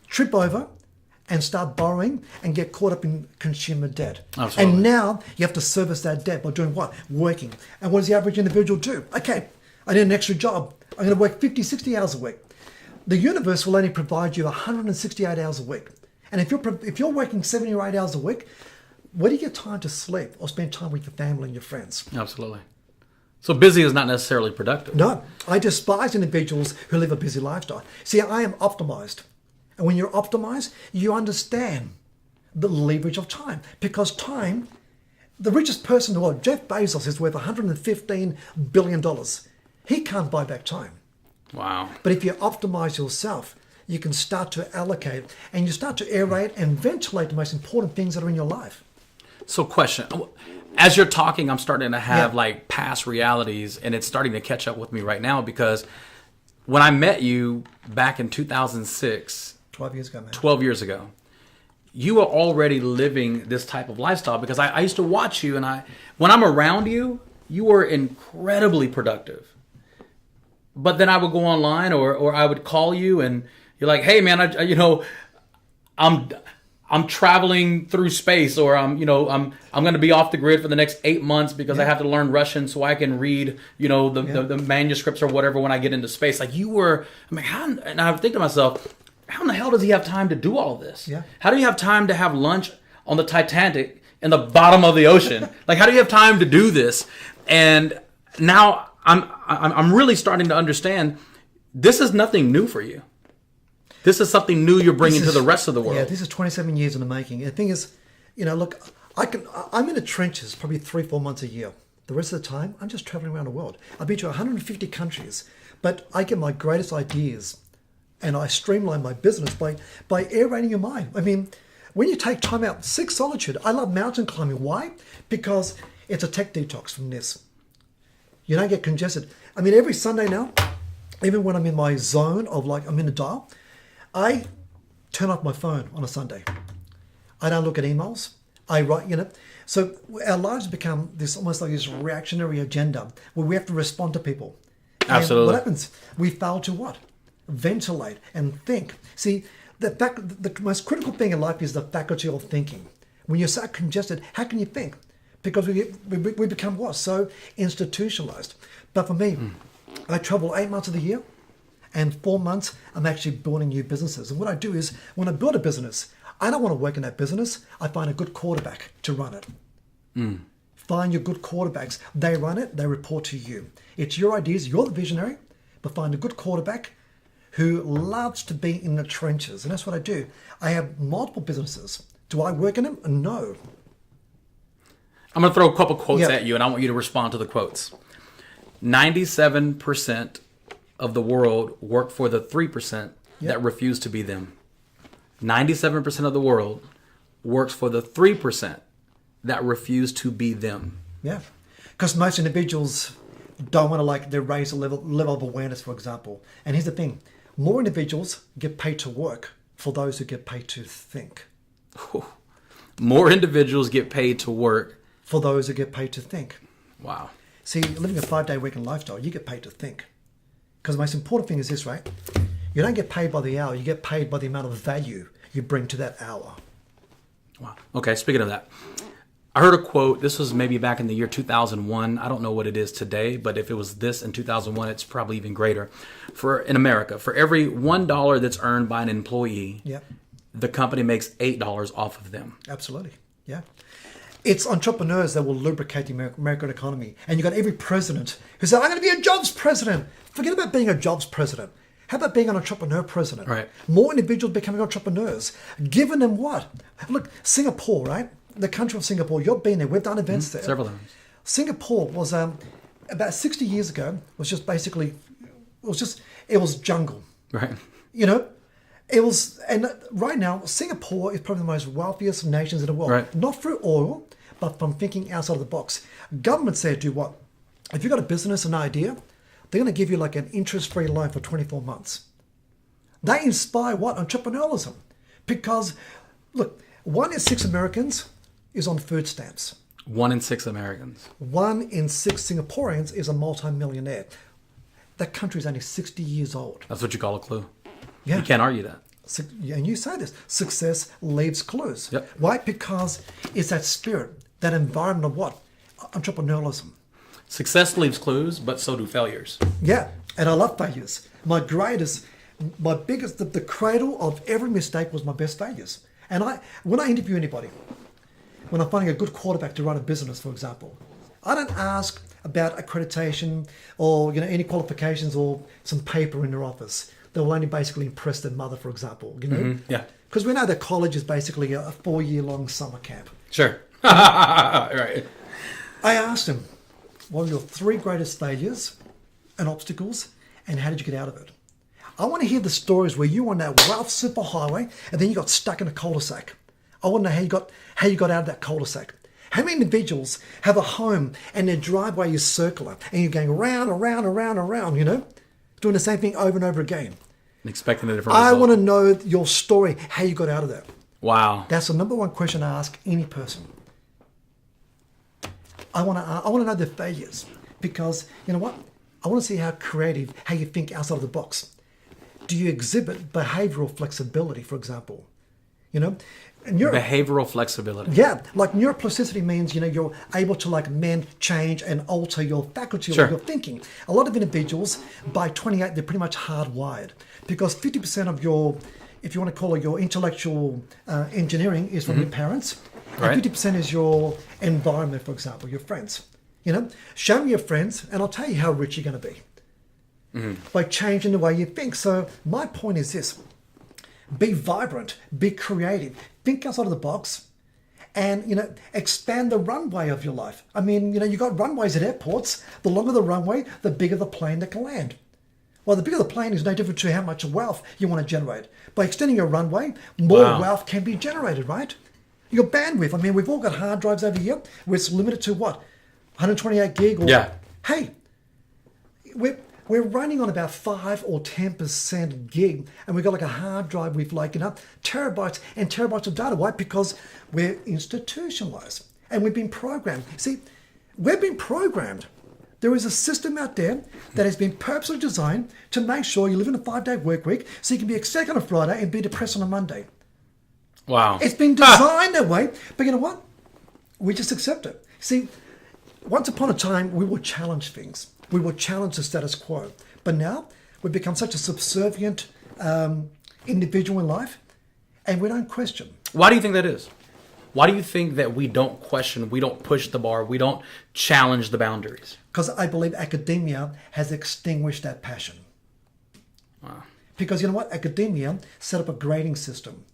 C: trip over and start borrowing and get caught up in consumer debt.
A: Absolutely.
C: And now you have to service that debt by doing what? Working. And what does the average individual do? Okay, I need an extra job. I'm going to work 50, 60 hours a week. The universe will only provide you 168 hours a week. And if you're working 70 or 8 hours a week, where do you get time to sleep or spend time with your family and your friends?
A: Absolutely. So busy is not necessarily productive.
C: No, I despise individuals who live a busy lifestyle. See, I am optimized. And when you're optimized, you understand the leverage of time. Because time, the richest person in the world, Jeff Bezos, is worth $115 billion. He can't buy back time.
A: Wow.
C: But if you optimize yourself, you can start to allocate and you start to aerate and ventilate the most important things that are in your life.
A: So question, as you're talking, I'm starting to have like past realities, and it's starting to catch up with me right now, because when I met you back in 2006,
C: 12 years ago, man.
A: 12 years ago, you were already living this type of lifestyle, because I used to watch you, and when I'm around you, you were incredibly productive. But then I would go online or I would call you and you're like, hey man, I'm traveling through space, or I'm going to be off the grid for the next 8 months because I have to learn Russian so I can read, the manuscripts or whatever when I get into space. Like you were, and I think to myself, how in the hell does he have time to do all of this?
C: Yeah.
A: How do you have time to have lunch on the Titanic in the bottom of the ocean? Like, how do you have time to do this? And now I'm really starting to understand this is nothing new for you. This is something new you're bringing to the rest of the world.
C: Yeah, this is 27 years in the making. And the thing is, look, I'm in the trenches probably 3-4 months a year. The rest of the time, I'm just traveling around the world. I've been to 150 countries, but I get my greatest ideas and I streamline my business by aerating your mind. I mean, when you take time out, seek solitude. I love mountain climbing. Why? Because it's a tech detox from this. You don't get congested. I mean, every Sunday now, even when I'm in my zone of I'm in a dial, I turn off my phone on a Sunday. I don't look at emails. I write, So our lives become this almost like this reactionary agenda where we have to respond to people.
A: Absolutely.
C: And what happens? We fail to what? Ventilate and think. See, the most critical thing in life is the faculty of thinking. When you're so congested, how can you think? Because we become what? So institutionalized. But for me, I travel 8 months of the year, and 4 months I'm actually building new businesses. And what I do is, when I build a business, I don't want to work in that business. I find a good quarterback to run it. Find your good quarterbacks. They run it. They report to you. It's your ideas. You're the visionary, but find a good quarterback who loves to be in the trenches. And that's what I do. I have multiple businesses. Do I work in them? No.
A: I'm going to throw a couple quotes at you, and I want you to respond to the quotes. 97% of the world work for the 3% that refuse to be them. 97% of the world works for the 3% that refuse to be them.
C: Yeah. Because most individuals don't want to raise a level of awareness, for example. And here's the thing. More individuals get paid to work for those who get paid to think.
A: More individuals get paid to work
C: for those who get paid to think.
A: Wow.
C: See, living a 5-day weekend lifestyle, you get paid to think. Because the most important thing is this, right? You don't get paid by the hour. You get paid by the amount of value you bring to that hour.
A: Wow. Okay, speaking of that, I heard a quote. This was maybe back in the year 2001. I don't know what it is today, but if it was this in 2001, it's probably even greater. In America, for every $1 that's earned by an employee, the company makes $8 off of them.
C: Absolutely. Yeah. It's entrepreneurs that will lubricate the American economy. And you've got every president who said, I'm going to be a jobs president. Forget about being a jobs president. How about being an entrepreneur president?
A: Right.
C: More individuals becoming entrepreneurs. Giving them what? Look, Singapore, right? The country of Singapore. You've been there. We've done events there.
A: Several times.
C: Singapore was, about 60 years ago, was just basically, it was jungle.
A: Right.
C: It It was, and right now, Singapore is probably the most wealthiest nations in the world.
B: Right.
C: Not through oil, but from thinking outside of the box. Government said to you what? If you've got a business, an idea, they're going to give you like an interest-free loan for 24 months. They inspire what? Entrepreneurialism. Because, look, 1 in 6 Americans is on food stamps.
B: 1 in 6 Americans.
C: 1 in 6 Singaporeans is a multi-millionaire. That country is only 60 years old.
B: That's what you call a clue.
C: Yeah.
B: You can't argue that.
C: And you say this, success leaves clues.
B: Yep.
C: Why? Because it's that spirit, that environment of what? Entrepreneurialism.
B: Success leaves clues, but so do failures.
C: Yeah, and I love failures. My biggest, the cradle of every mistake was my best failures. And when I interview anybody, when I'm finding a good quarterback to run a business, for example, I don't ask about accreditation or any qualifications or some paper in their office. They will only basically impress their mother, for example.
B: Yeah.
C: Because we know that college is basically a 4-year-long summer camp.
B: Sure. Right.
C: I asked him, what are your 3 greatest failures and obstacles, and how did you get out of it? I want to hear the stories where you were on that wealth superhighway and then you got stuck in a cul-de-sac. I want to know how you got out of that cul-de-sac. How many individuals have a home and their driveway is circular and you're going round and round and round and round, doing the same thing over and over again?
B: Expecting a different
C: I
B: result.
C: want to know your story, how you got out of that.
B: Wow.
C: That's the number one question I ask any person. I want to know their failures because, you know what? I want to see how creative, how you think outside of the box. Do you exhibit behavioral flexibility, for example?
B: Behavioral flexibility.
C: Yeah, like neuroplasticity means, you're able to mend, change, and alter your faculty
B: Sure.
C: of your thinking. A lot of individuals, by 28, they're pretty much hardwired because 50% of your, if you want to call it your intellectual engineering, is from your parents.
B: Right.
C: And 50% is your environment, for example, your friends. Show me your friends, and I'll tell you how rich you're going to be by changing the way you think. So my point is this. Be vibrant, be creative, think outside of the box, and expand the runway of your life. I mean, you got runways at airports. The longer the runway, the bigger the plane that can land. Well, the bigger the plane is no different to how much wealth you want to generate. By extending your runway, more wealth can be generated, right? Your bandwidth. I mean, we've all got hard drives over here where it's limited to what? 128 gig? Or,
B: Yeah.
C: Hey, we're running on about 5 or 10% gig, and we've got a hard drive with terabytes and terabytes of data. Why? Because we're institutionalized and we've been programmed. See, we've been programmed. There is a system out there that has been purposely designed to make sure you live in a 5-day work week so you can be ecstatic on a Friday and be depressed on a Monday.
B: Wow.
C: It's been designed that way, but you know what? We just accept it. See, once upon a time, we would challenge things. We would challenge the status quo. But now, we've become such a subservient individual in life, and we don't question.
B: Why do you think that is? Why do you think that we don't question, we don't push the bar, we don't challenge the boundaries?
C: Because I believe academia has extinguished that passion.
B: Wow.
C: Because you know what? Academia set up a grading system.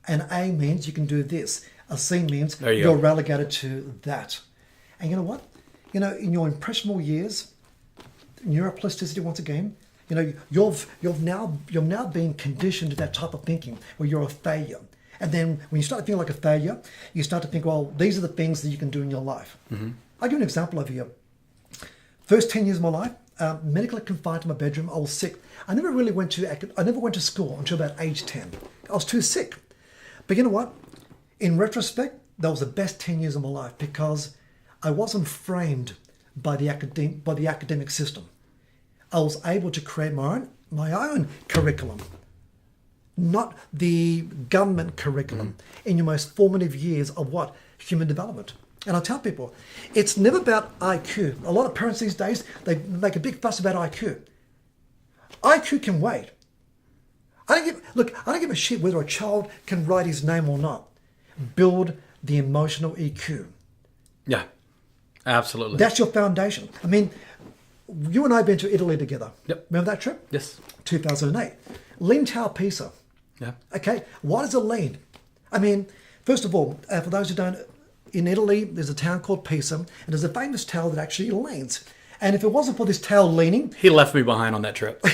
C: An A means you can do this. A C means you're relegated to that. And you know what? In your impressionable years, neuroplasticity once again, you've now been conditioned to that type of thinking where you're a failure. And then when you start to think like a failure, you start to think, well, these are the things that you can do in your life. Mm-hmm. I'll give you an example over here. First 10 years of my life, medically confined to my bedroom. I was sick. I never went to school until about age 10. I was too sick. But you know what? In retrospect, that was the best 10 years of my life because I wasn't framed by the academic system. I was able to create my own curriculum, not the government curriculum in your most formative years of what? Human development. And I tell people, it's never about IQ. A lot of parents these days, they make a big fuss about IQ. IQ can wait. I don't give a shit whether a child can write his name or not. Build the emotional EQ.
B: Yeah, absolutely.
C: That's your foundation. I mean, you and I have been to Italy together.
B: Yep.
C: Remember that trip?
B: Yes.
C: 2008. Lean Tower Pisa.
B: Yeah.
C: Okay, why does it lean? I mean, first of all, for those who don't, in Italy, there's a town called Pisa, and there's a famous tower that actually leans. And if it wasn't for this tower leaning...
B: He left me behind on that trip.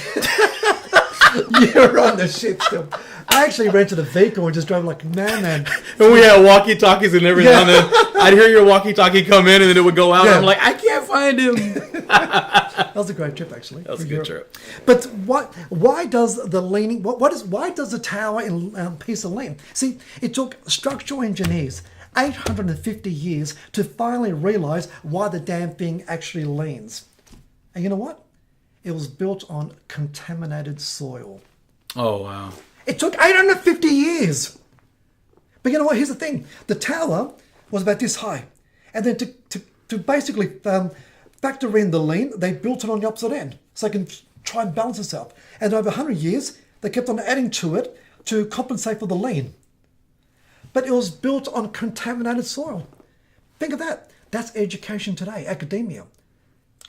C: You're on the ship still. I actually rented a vehicle and just drove like man.
A: And we had walkie-talkies and every now and then I'd hear your walkie-talkie come in and then it would go out. And I'm like, I can't find him.
C: That was a great trip, actually.
A: That was a good trip.
C: But why does the leaning? Why does the tower in Pisa lean? See, it took structural engineers 850 years to finally realize why the damn thing actually leans. And you know what? It was built on contaminated soil.
A: Oh, wow.
C: It took 850 years. But you know what? Here's the thing. The tower was about this high. And then to basically factor in the lean, they built it on the opposite end. So they can try and balance itself. And over 100 years, they kept on adding to it to compensate for the lean. But it was built on contaminated soil. Think of that. That's education today, academia.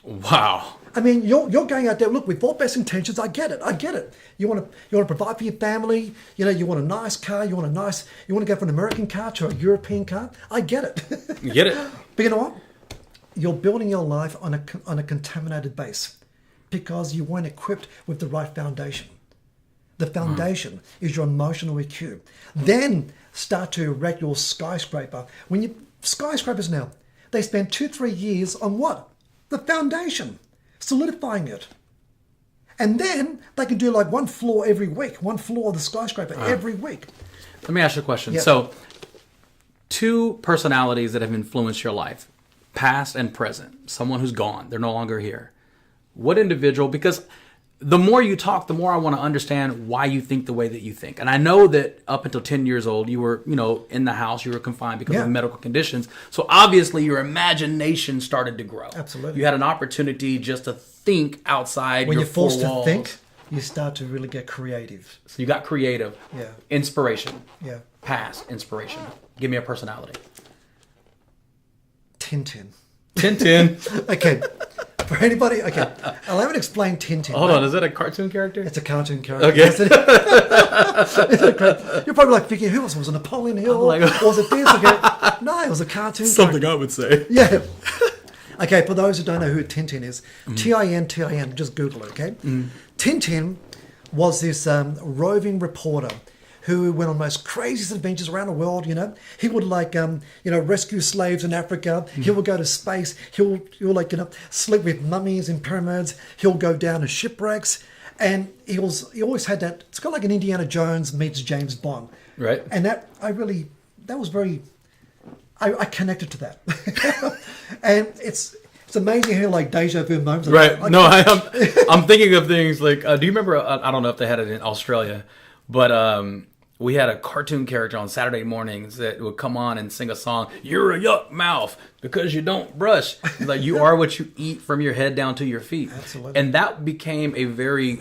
A: Wow.
C: I mean, you're going out there. Look, with all best intentions, I get it. You want to provide for your family. You know, you want a nice car. You want to go from an American car to a European car. I get it.
A: You get it.
C: But you know what? You're building your life on a contaminated base because you weren't equipped with the right foundation. The foundation is your emotional EQ. Then start to erect your skyscraper. Skyscrapers now, they spend 2-3 years on what? The foundation, solidifying it. And then they can do like one floor every week, one floor of the skyscraper every week.
A: Let me ask you a question.
C: Yeah.
A: So, 2 personalities that have influenced your life, past and present, someone who's gone, they're no longer here. What individual, because the more you talk, the more I want to understand why you think the way that you think. And I know that up until 10 years old, you were, in the house, you were confined because of medical conditions. So obviously your imagination started to grow.
C: Absolutely.
A: You had an opportunity just to think outside
C: When
A: your
C: you're
A: four
C: forced
A: walls.
C: to think, you start to really get creative.
A: So you got creative.
C: Yeah.
A: Inspiration.
C: Yeah.
A: Past inspiration. Give me a personality.
C: Tintin.
A: Tintin.
C: Okay. For anybody, okay, I'll have to explain Tintin.
A: Hold on, is that a cartoon character?
C: It's a cartoon character.
A: Okay.
C: Yes, it is. You're probably like thinking, who was it? Napoleon Hill?
A: Like,
C: was it this? Okay. No, it was a cartoon
A: Something
C: character.
A: I would say.
C: Yeah. Okay, for those who don't know who Tintin is, Tintin, just Google it, okay? Tintin was this roving reporter who went on most craziest adventures around the world, He would rescue slaves in Africa. He would go to space. He'll sleep with mummies in pyramids. He'll go down to shipwrecks. And he always had that, it's kind of like an Indiana Jones meets James Bond.
A: Right.
C: And I connected to that. And it's amazing how like deja vu moments.
A: Right. I'm thinking of things like, do you remember, I don't know if they had it in Australia, but we had a cartoon character on Saturday mornings that would come on and sing a song, "You're a yuck mouth because you don't brush." Like, you are what you eat from your head down to your feet.
C: Absolutely.
A: And that became a very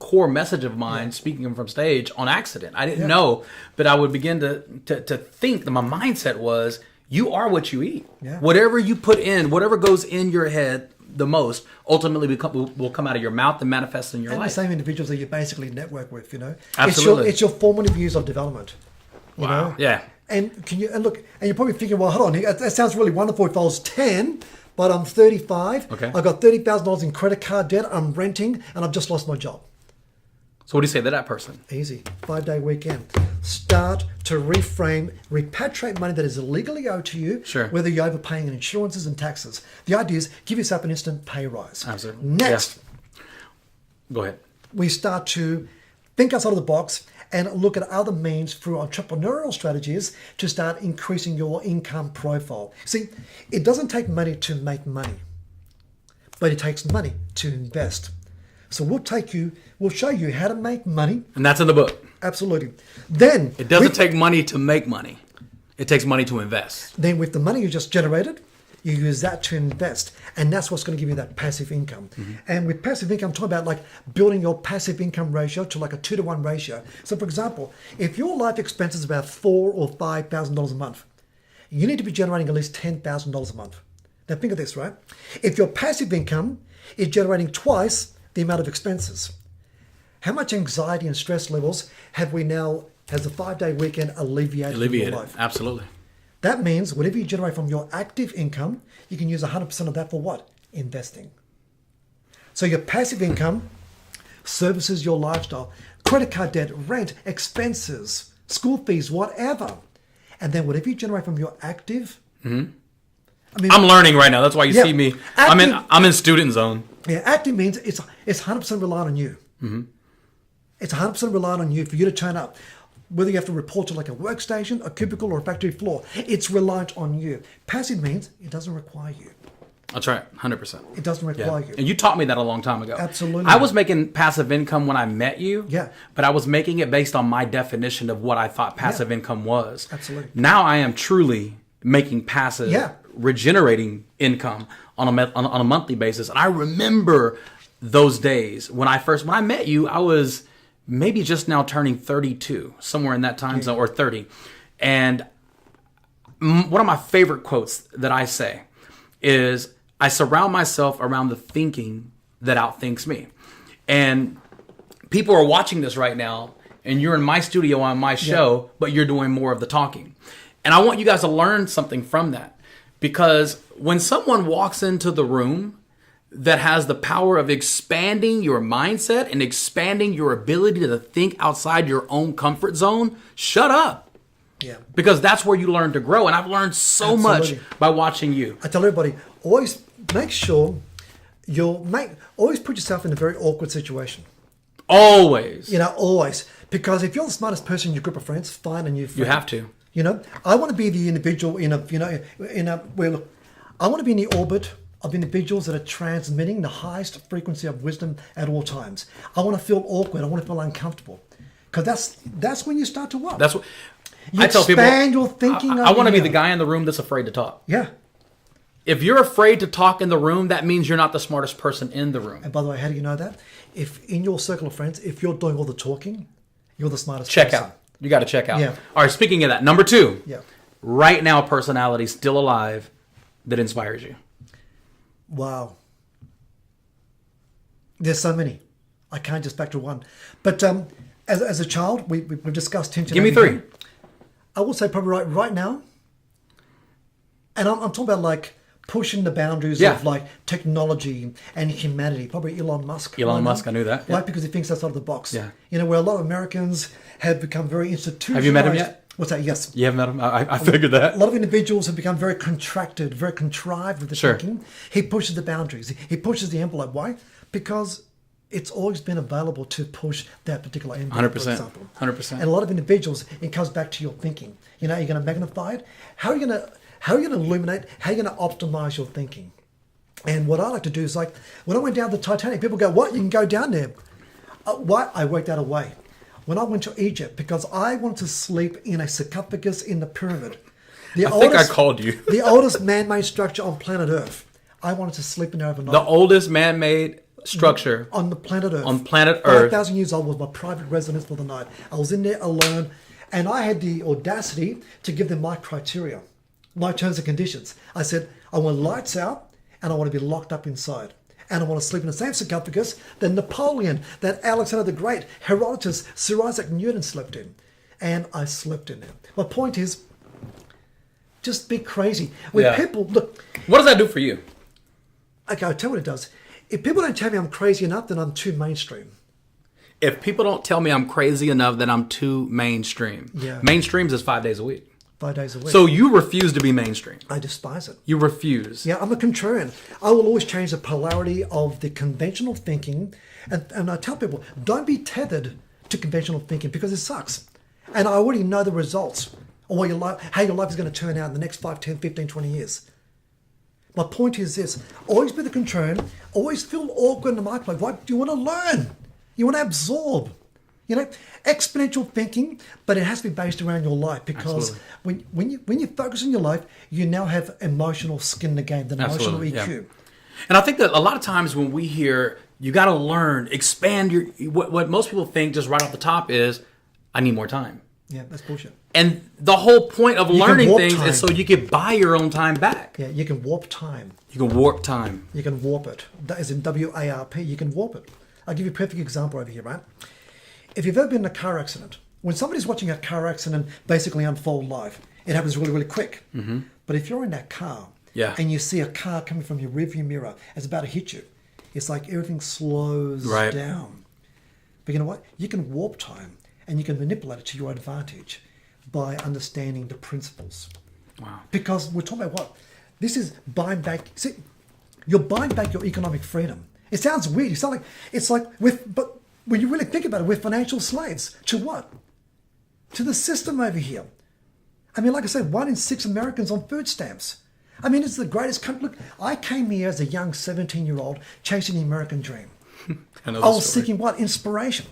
A: core message of mine, speaking from stage, on accident. I didn't know, but I would begin to think that my mindset was, you are what you eat.
C: Yeah.
A: Whatever you put in, whatever goes in your head the most, ultimately will come out of your mouth and manifest in your
C: and
A: life.
C: the same individuals that you basically network with,
A: Absolutely.
C: It's your formative years of development. You know?
A: Yeah.
C: And you're probably thinking, well, hold on, that sounds really wonderful if I was 10, but I'm 35.
A: Okay.
C: I've got $30,000 in credit card debt. I'm renting, and I've just lost my job.
A: So what do you say to that person?
C: Easy. 5-day weekend. Start to reframe, repatriate money that is illegally owed to you,
A: Sure.
C: whether you're overpaying in insurances and taxes. The idea is give yourself an instant pay rise.
A: Absolutely.
C: Next,
A: Go ahead.
C: we start to think outside of the box and look at other means through entrepreneurial strategies to start increasing your income profile. See, it doesn't take money to make money, but it takes money to invest. So we'll show you how to make money.
A: And that's in the book.
C: Absolutely. Then
A: It doesn't take money to make money. It takes money to invest.
C: Then with the money you just generated, you use that to invest. And that's what's going to give you that passive income. And with passive income, I'm talking about like building your passive income ratio to like a 2-to-1 ratio. So for example, if your life expense is about $4,000 or $5,000 a month, you need to be generating at least $10,000 a month. Now think of this, right? If your passive income is generating twice the amount of expenses, how much anxiety and stress levels has a 5-day weekend alleviated in your life?
A: Absolutely.
C: That means whatever you generate from your active income, you can use 100% of that for what? Investing. So your passive income services your lifestyle, credit card debt, rent, expenses, school fees, whatever. And then whatever you generate from your active.
A: Mm-hmm. I mean, I'm learning right now. That's why you see me.
C: Active,
A: I'm in student zone.
C: Yeah, active means it's 100% reliant on you.
A: Mm-hmm.
C: It's 100% reliant on you for you to turn up. Whether you have to report to like a workstation, a cubicle, or a factory floor, it's reliant on you. Passive means it doesn't require you.
A: That's right, 100%.
C: It doesn't require you.
A: And you taught me that a long time ago.
C: Absolutely.
A: I was making passive income when I met you.
C: Yeah.
A: But I was making it based on my definition of what I thought passive income was.
C: Absolutely.
A: Now I am truly making passive, regenerating income on a monthly basis. And I remember those days when I met you, I was maybe just now turning 32, somewhere in that time zone, or 30. And one of my favorite quotes that I say is, I surround myself around the thinking that outthinks me. And people are watching this right now, and you're in my studio on my show, but you're doing more of the talking. And I want you guys to learn something from that. Because when someone walks into the room that has the power of expanding your mindset and expanding your ability to think outside your own comfort zone, shut up.
C: Yeah.
A: Because that's where you learn to grow. And I've learned so much by watching you.
C: I tell everybody, always make sure always put yourself in a very awkward situation.
A: Always.
C: Always. Because if you're the smartest person in your group of friends, find a new friend.
A: You have to.
C: I want to be the individual I want to be in the orbit of individuals that are transmitting the highest frequency of wisdom at all times. I want to feel awkward. I want to feel uncomfortable. Because that's when you start to what?
A: That's what
C: you
A: I tell people.
C: Expand your thinking.
A: I want to be the guy in the room that's afraid to talk.
C: Yeah.
A: If you're afraid to talk in the room, that means you're not the smartest person in the room.
C: And by the way, how do you know that? If in your circle of friends, if you're doing all the talking, you're the smartest person.
A: Check out. You got to check out.
C: Yeah.
A: All right, speaking of that, number 2.
C: Yeah.
A: Right now, personality still alive that inspires you.
C: Wow. There's so many. I can't just back to one. But as a child, we've discussed tension.
A: Give me 3.
C: I would say probably right now. And I'm talking about like pushing the boundaries of like technology and humanity. Probably Elon Musk.
A: Elon Musk, I knew that.
C: Right, because he thinks outside of the box.
A: Yeah.
C: Where a lot of Americans have become very institutionalized.
A: Have you met him yet?
C: What's that? Yes.
A: You haven't met him? I figured that.
C: A lot of individuals have become very contracted, very contrived with the thinking. He pushes the boundaries. He pushes the envelope. Why? Because it's always been available to push that particular envelope,
A: 100%,
C: for example.
A: 100%.
C: And a lot of individuals, it comes back to your thinking. You're going to magnify it. How are you going to illuminate? How are you going to optimize your thinking? And what I like to do is like, when I went down the Titanic, people go, what? You can go down there. Why? I worked out a way. When I went to Egypt, because I wanted to sleep in a sarcophagus in the pyramid.
A: I think I called you.
C: The oldest man-made structure on planet Earth. I wanted to sleep in there overnight.
A: The oldest man-made structure
C: on the planet Earth.
A: On planet Earth.
C: 5,000 years old was my private residence for the night. I was in there alone, and I had the audacity to give them my criteria, my terms and conditions. I said, I want lights out, and I want to be locked up inside. And I want to sleep in the same sarcophagus that Napoleon, that Alexander the Great, Herodotus, Sir Isaac Newton slept in. And I slept in there. My point is, just be crazy. When people, look.
A: What does that do for you?
C: Okay, I'll tell you what it does. If people don't tell me I'm crazy enough, then I'm too mainstream.
A: If people don't tell me I'm crazy enough, then I'm too mainstream.
C: Yeah.
A: Mainstreams is 5 days a week.
C: 5 days a week.
A: So you refuse to be mainstream.
C: I despise it.
A: You refuse.
C: Yeah, I'm a contrarian. I will always change the polarity of the conventional thinking. And I tell people, don't be tethered to conventional thinking because it sucks. And I already know the results of what how your life is going to turn out in the next 5, 10, 15, 20 years. My point is this. Always be the contrarian. Always feel awkward in the marketplace. Why do you want to learn? You want to absorb. Exponential thinking, but it has to be based around your life because when you focus on your life, you now have emotional skin in the game, the emotional EQ.
A: Yeah. And I think that a lot of times when we hear you got to learn, expand your what most people think just right off the top is I need more time.
C: Yeah, that's bullshit.
A: And the whole point of learning things
C: time.
A: is so you can buy your own time back.
C: Yeah, you can warp time.
A: You can warp time.
C: You can warp it. That is in WARP. You can warp it. I'll give you a perfect example over here, right? If you've ever been in a car accident, when somebody's watching a car accident basically unfold live, it happens really, really quick. Mm-hmm. But if you're in that car and you see a car coming from your rearview mirror, it's about to hit you, it's like everything slows down. But you know what? You can warp time and you can manipulate it to your advantage by understanding the principles.
A: Wow.
C: Because we're talking about what? This is buying back. See, you're buying back your economic freedom. It sounds weird. But when you really think about it, we're financial slaves. To what? To the system over here. I mean, like I said, 1 in 6 Americans on food stamps. I mean, it's the greatest country. Look, I came here as a young 17-year-old chasing the American dream. I was seeking what? Inspiration.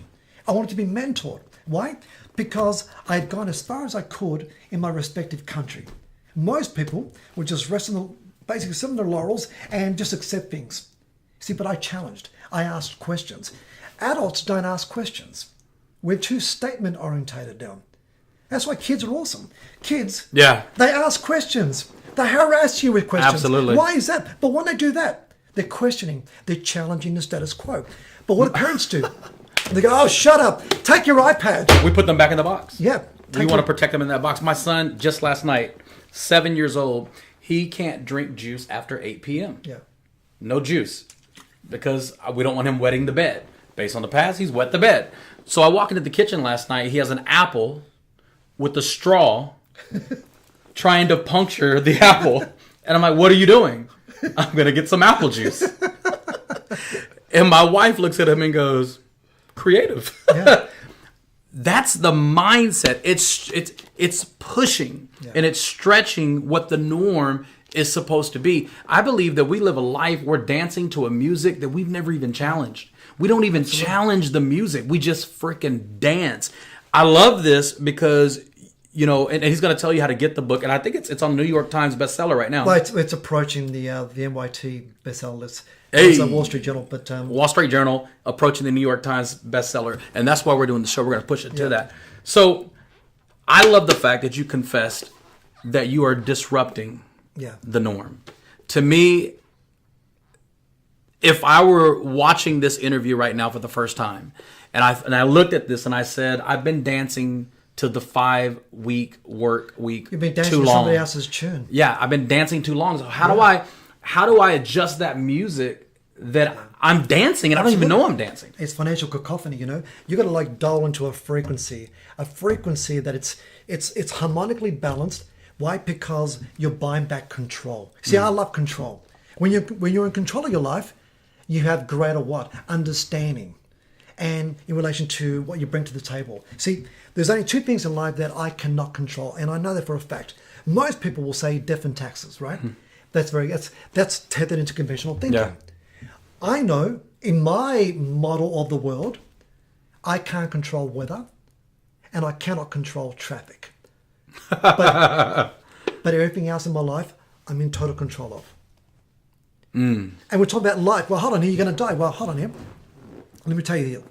C: I wanted to be mentored. Why? Because I had gone as far as I could in my respective country. Most people would just rest on basically sit on their laurels and just accept things. See, but I challenged. I asked questions. Adults don't ask questions. We're too statement orientated now. That's why kids are awesome. Kids, they ask questions. They harass you with questions.
A: Absolutely.
C: Why is that? But when they do that, they're questioning. They're challenging the status quo. But what do parents do? They go, oh, shut up. Take your iPad.
A: We put them back in the box.
C: Yeah.
A: We want to protect them in that box. My son, just last night, 7 years old, he can't drink juice after 8 p.m.
C: Yeah.
A: No juice. Because we don't want him wetting the bed. Based on the past, he's wet the bed. So I walk into the kitchen last night. He has an apple with a straw trying to puncture the apple. And I'm like, what are you doing? I'm going to get some apple juice. And my wife looks at him and goes, creative.
C: Yeah.
A: That's the mindset. It's pushing and it's stretching what the norm is supposed to be. I believe that we live a life, we're dancing to a music that we've never even challenged. We don't even challenge the music. We just freaking dance. I love this because, you know, and he's going to tell you how to get the book. And I think it's on the New York Times bestseller right now.
C: Well, it's approaching the NYT bestseller list.
A: Hey.
C: It's a Wall Street Journal. But
A: Wall Street Journal approaching the New York Times bestseller. And that's why we're doing the show. We're going to push it to that. So I love the fact that you confessed that you are disrupting the norm. To me, if I were watching this interview right now for the first time, and I looked at this and I said, I've been dancing to the 5-week work week
C: You've been dancing
A: too
C: to
A: long.
C: somebody else's tune.
A: Yeah, I've been dancing too long. So how do I adjust that music that I'm dancing and I don't even know I'm dancing?
C: It's financial cacophony, you know. You got to like dial into a frequency that it's harmonically balanced. Why? Because you're buying back control. See, I love control. When you're in control of your life, you have greater what? Understanding. And in relation to what you bring to the table. See, there's only 2 things in life that I cannot control, and I know that for a fact. Most people will say death and taxes, right? That's tethered into conventional thinking.
A: Yeah.
C: I know in my model of the world, I can't control weather, and I cannot control traffic. But everything else in my life, I'm in total control of. And we're talking about life. Well, hold on here, you're going to die. Well, hold on here. Let me tell you here.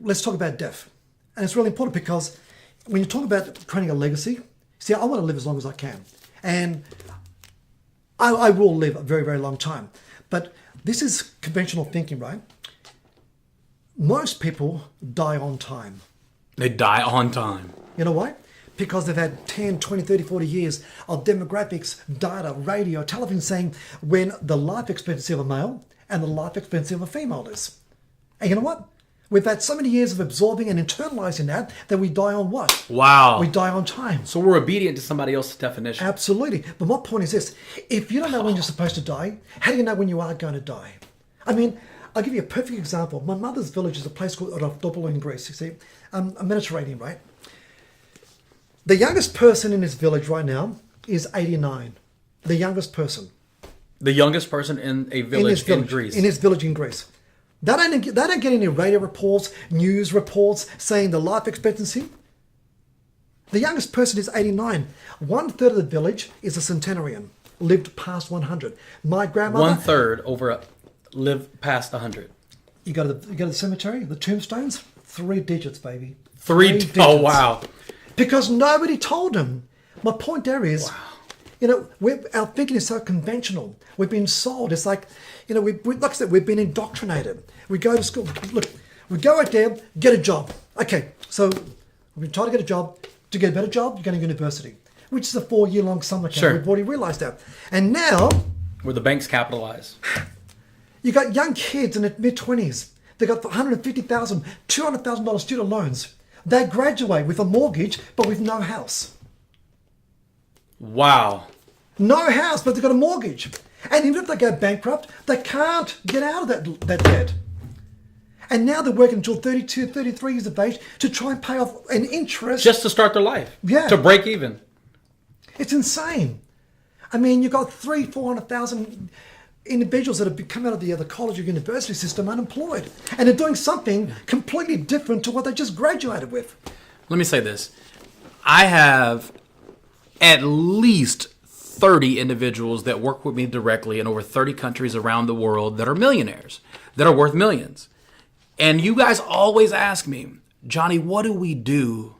C: Let's talk about death. And it's really important because when you talk about creating a legacy, see, I want to live as long as I can. And I will live a very, very long time. But this is conventional thinking, right? Most people die on time.
A: They die on time.
C: You know why? Because they've had 10, 20, 30, 40 years of demographics, data, radio, television saying when the life expectancy of a male and the life expectancy of a female is. And you know what? We've had so many years of absorbing and internalizing that we die on what?
A: Wow.
C: We die on time.
A: So we're obedient to somebody else's definition.
C: Absolutely. But my point is this. If you don't know when you're supposed to die, how do you know when you are going to die? I mean, I'll give you a perfect example. My mother's village is a place called Indoctrination in Greece. You see, a Mediterranean, right? The youngest person in this village right now is 89. The youngest person.
A: The youngest person in a village in Greece.
C: In his village in Greece. They don't get any radio reports, news reports saying the life expectancy. The youngest person is 89. 1/3 of the village is a centenarian, lived past 100. My grandmother...
A: 1/3 live past 100.
C: You go to the cemetery, the tombstones, 3 digits, baby.
A: 3 digits. Oh, wow.
C: Because nobody told them. My point there is, you know, our thinking is so conventional. We've been sold. It's like, you know, like I said, we've been indoctrinated. We go to school. Look, we go out there, get a job. Okay, so we've been trying to get a job. To get a better job, you're going to university, which is a 4-year-long summer camp.
A: Sure.
C: We've already realised that. And now...
A: Where the banks capitalize.
C: You got young kids in their mid-20s. They got $150,000, $200,000 student loans. They graduate with a mortgage, but with no house.
A: Wow.
C: No house, but they've got a mortgage. And even if they go bankrupt, they can't get out of that debt. And now they're working until 32, 33 years of age to try and pay off an interest.
A: Just to start their life.
C: Yeah.
A: To break even.
C: It's insane. I mean, you've got 400,000 individuals that have come out of the college or university system unemployed. And they're doing something completely different to what they just graduated with.
A: Let me say this. I have at least 30 individuals that work with me directly in over 30 countries around the world that are millionaires, that are worth millions. And you guys always ask me, Johnny, what do we do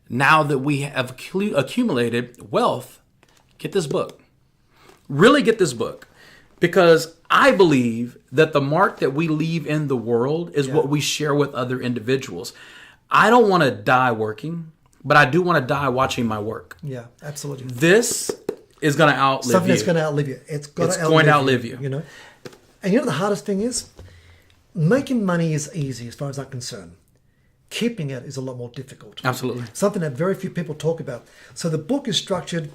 A: now that we have accumulated wealth? Get this book. Really get this book. Because I believe that the mark that we leave in the world is what we share with other individuals. I don't want to die working, but I do want to die watching my work.
C: Yeah, absolutely.
A: This is going to outlive you.
C: Something that's going to outlive you. It's going to outlive you. You know? And you know the hardest thing is? Making money is easy as far as I'm concerned. Keeping it is a lot more difficult.
A: Absolutely.
C: Something that very few people talk about. So the book is structured,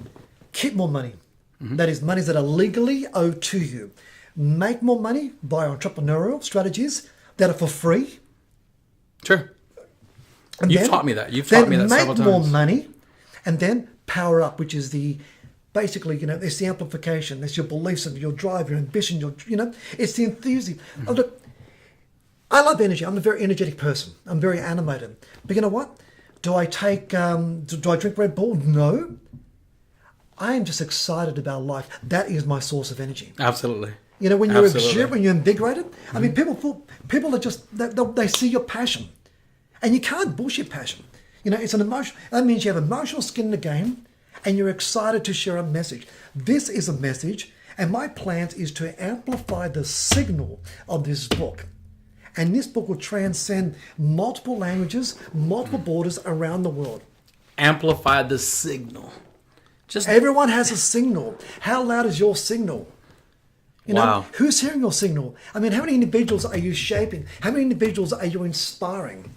C: keep more money. Mm-hmm. That is monies that are legally owed to you. Make more money by entrepreneurial strategies that are for free.
A: Sure. You've taught me that. You've taught me that several times.
C: Make more money and then power up, which is basically, it's the amplification. It's your beliefs and your drive, your ambition, it's the enthusiasm. Mm-hmm. Look, I love energy. I'm a very energetic person. I'm very animated. But you know what? Do I drink Red Bull? No. I am just excited about life. That is my source of energy.
A: Absolutely.
C: When you're exuberant, when you're invigorated, mm-hmm. I mean, people are just, they see your passion. And you can't bullshit passion. It's an emotion. That means you have emotional skin in the game and you're excited to share a message. This is a message, and my plan is to amplify the signal of this book. And this book will transcend multiple languages, multiple borders around the world.
A: Amplify the signal.
C: Everyone has a signal. How loud is your signal?
A: Wow.
C: Who's hearing your signal? I mean, how many individuals are you shaping? How many individuals are you inspiring?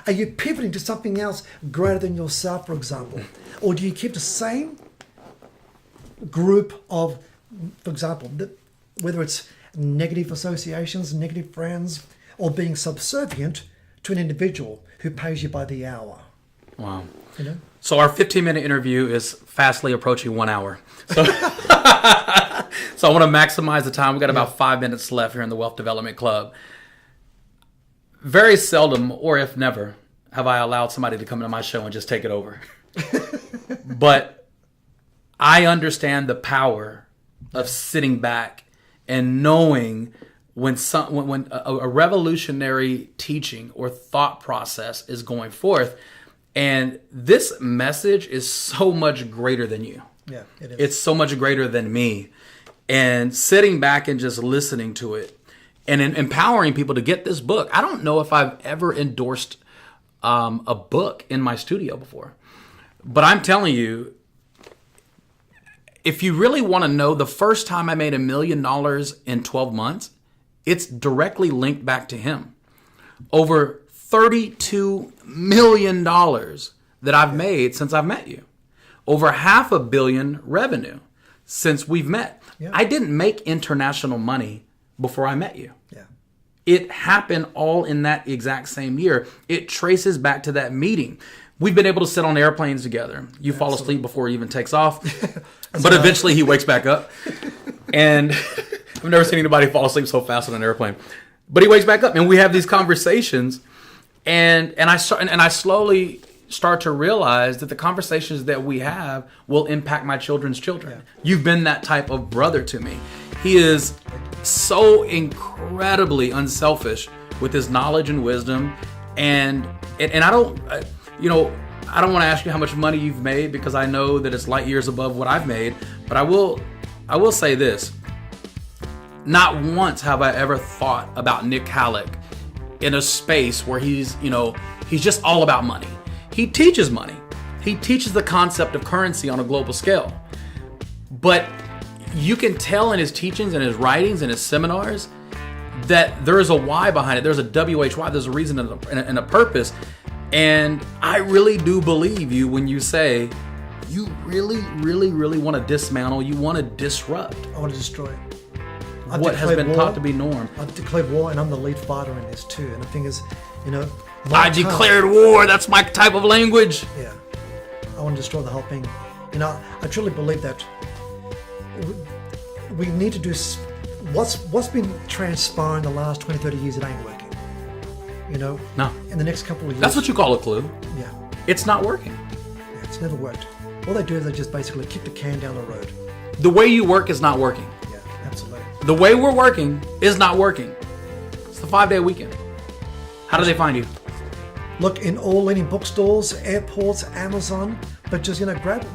C: Are you pivoting to something else greater than yourself, for example? Or do you keep the same group of, for example, whether it's negative associations, negative friends, or being subservient to an individual who pays you by the hour?
A: Wow. So our 15-minute interview is fastly approaching 1 hour. So, so I want to maximize the time. We've got about 5 minutes left here in the Wealth Development Club. Very seldom, or if never, have I allowed somebody to come into my show and just take it over. But I understand the power of sitting back and knowing when a revolutionary teaching or thought process is going forth. And this message is so much greater than you.
C: Yeah, it is.
A: It's so much greater than me. And sitting back and just listening to it and empowering people to get this book. I don't know if I've ever endorsed a book in my studio before. But I'm telling you, if you really want to know, the first time I made $1 million in 12 months, it's directly linked back to him. Over $32 million that I've made since I've met you. Over $500 million revenue since we've met. Yeah. I didn't make international money before I met you.
C: Yeah.
A: It happened all in that exact same year. It traces back to that meeting. We've been able to sit on airplanes together. You fall asleep before he even takes off. But eventually he wakes back up. And I've never seen anybody fall asleep so fast on an airplane. But he wakes back up and we have these conversations. And I slowly start to realize that the conversations that we have will impact my children's children. Yeah. You've been that type of brother to me. He is so incredibly unselfish with his knowledge and wisdom. And I don't want to ask you how much money you've made because I know that it's light years above what I've made. But I will say this. Not once have I ever thought about Nik Halik in a space where he's just all about money. He teaches money. He teaches the concept of currency on a global scale. But you can tell in his teachings and his writings and his seminars that there is a why behind it. There's a WHY. There's a reason and a purpose. And I really do believe you when you say you really, really, really want to dismantle. You want to disrupt.
C: I want to destroy.
A: What has been taught to be norm.
C: I've declared war, and I'm the lead fighter in this too. And the thing is,
A: I declared war. That's my type of language.
C: Yeah, I want to destroy the whole thing. I truly believe that we need to do what's been transpiring the last 20, 30 years. It ain't working.
A: No.
C: In the next couple of years.
A: That's what you call a clue.
C: Yeah.
A: It's not working.
C: Yeah, it's never worked. All they do is they just basically kick the can down the road.
A: The way you work is not working.
C: Yeah, absolutely.
A: The way we're working is not working. It's the 5-day weekend. How do they find you?
C: Look in all leading bookstores, airports, Amazon, but just grab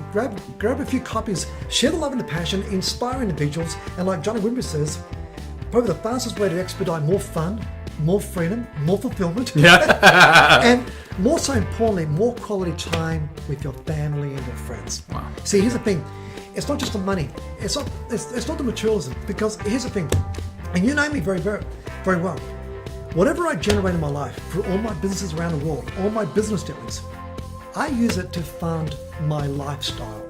C: a few copies, share the love and the passion, inspire individuals, and like Johnny Wimbrey says, probably the fastest way to expedite more fun, more freedom, more fulfillment, and more so importantly, more quality time with your family and your friends.
A: Wow.
C: See, here's the thing. It's not just the money. It's not the materialism. Because here's the thing, and you know me very, very, very well. Whatever I generate in my life, through all my businesses around the world, all my business dealings, I use it to fund my lifestyle.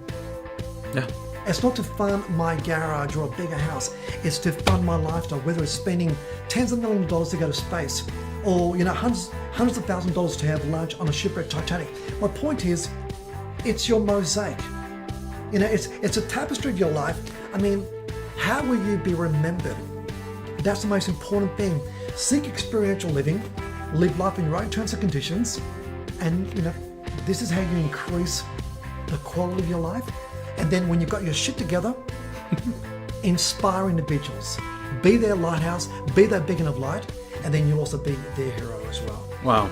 A: Yeah.
C: It's not to fund my garage or a bigger house. It's to fund my lifestyle, whether it's spending tens of millions of dollars to go to space or hundreds of thousands of dollars to have lunch on a shipwreck Titanic. My point is, it's your mosaic. It's a tapestry of your life. I mean, how will you be remembered? That's the most important thing. Seek experiential living, live life in your own terms and conditions, and this is how you increase the quality of your life. And then when you've got your shit together, inspire individuals. Be their lighthouse, be their beacon of light, and then you'll also be their hero as well.
A: Wow.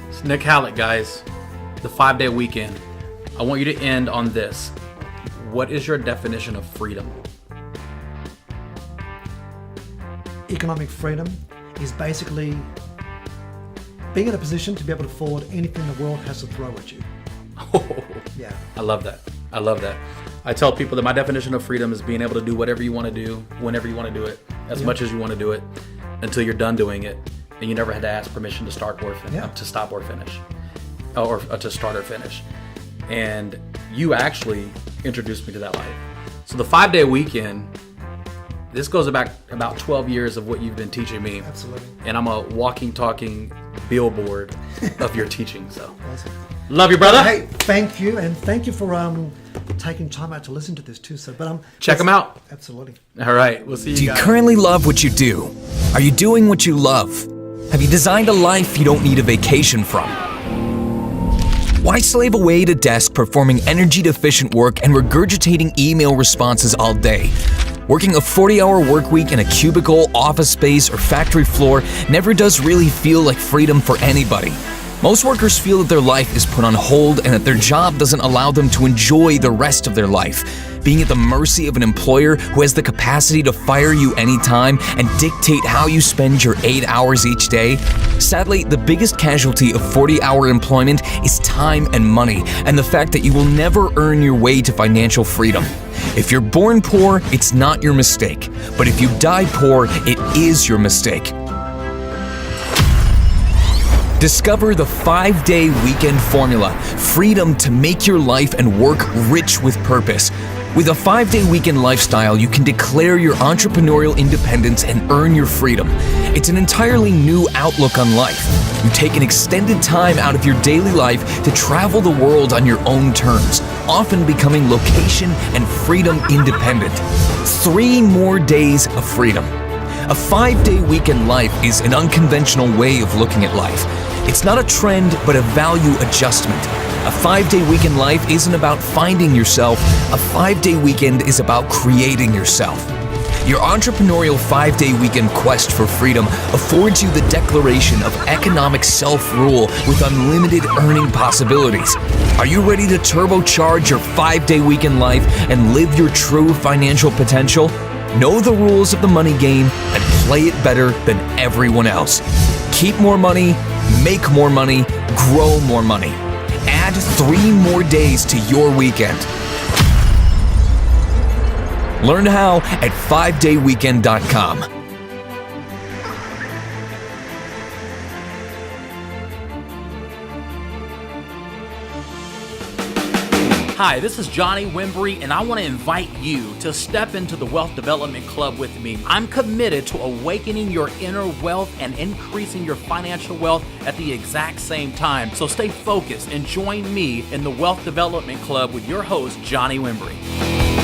A: It's Nik Halik, guys. The 5-day weekend. I want you to end on this. What is your definition of freedom?
C: Economic freedom is basically being in a position to be able to afford anything the world has to throw at you.
A: Oh,
C: Yeah.
A: I love that. I love that. I tell people that my definition of freedom is being able to do whatever you want to do, whenever you want to do it, as much as you want to do it, until you're done doing it, and you never had to ask permission to start or to stop or finish, or to start or finish. And you actually introduced me to that life. So the 5-day weekend, this goes back about 12 years of what you've been teaching me.
C: Absolutely.
A: And I'm a walking, talking billboard of your teaching. So
C: Awesome.
A: love you, brother.
C: Hey, thank you, and thank you for taking time out to listen to this too. So, but
A: Check them out.
C: Absolutely.
A: All right, we'll see you
B: Do you
A: guys.
B: currently love what you do? Are you doing what you love? Have you designed a life you don't need a vacation from? Why slave away at a desk performing energy-deficient work and regurgitating email responses all day? Working a 40-hour work week in a cubicle, office space, or factory floor never does really feel like freedom for anybody. Most workers feel that their life is put on hold and that their job doesn't allow them to enjoy the rest of their life. Being at the mercy of an employer who has the capacity to fire you anytime and dictate how you spend your 8 hours each day. Sadly, the biggest casualty of 40-hour employment is time and money, and the fact that you will never earn your way to financial freedom. If you're born poor, it's not your mistake. But if you die poor, it is your mistake. Discover the 5-day weekend formula, freedom to make your life and work rich with purpose. With a 5-day weekend lifestyle, you can declare your entrepreneurial independence and earn your freedom. It's an entirely new outlook on life. You take an extended time out of your daily life to travel the world on your own terms, often becoming location and freedom independent. 3 more days of freedom. A 5-day weekend life is an unconventional way of looking at life. It's not a trend, but a value adjustment. A 5-day weekend life isn't about finding yourself. A 5-day weekend is about creating yourself. Your entrepreneurial 5-day weekend quest for freedom affords you the declaration of economic self-rule with unlimited earning possibilities. Are you ready to turbocharge your 5-day weekend life and live your true financial potential? Know the rules of the money game and play it better than everyone else. Keep more money, make more money, grow more money. Add 3 more days to your weekend. Learn how at 5dayweekend.com.
A: Hi, this is Johnny Wimbrey, and I want to invite you to step into the Wealth Development Club with me. I'm committed to awakening your inner wealth and increasing your financial wealth at the exact same time. So stay focused and join me in the Wealth Development Club with your host, Johnny Wimbrey.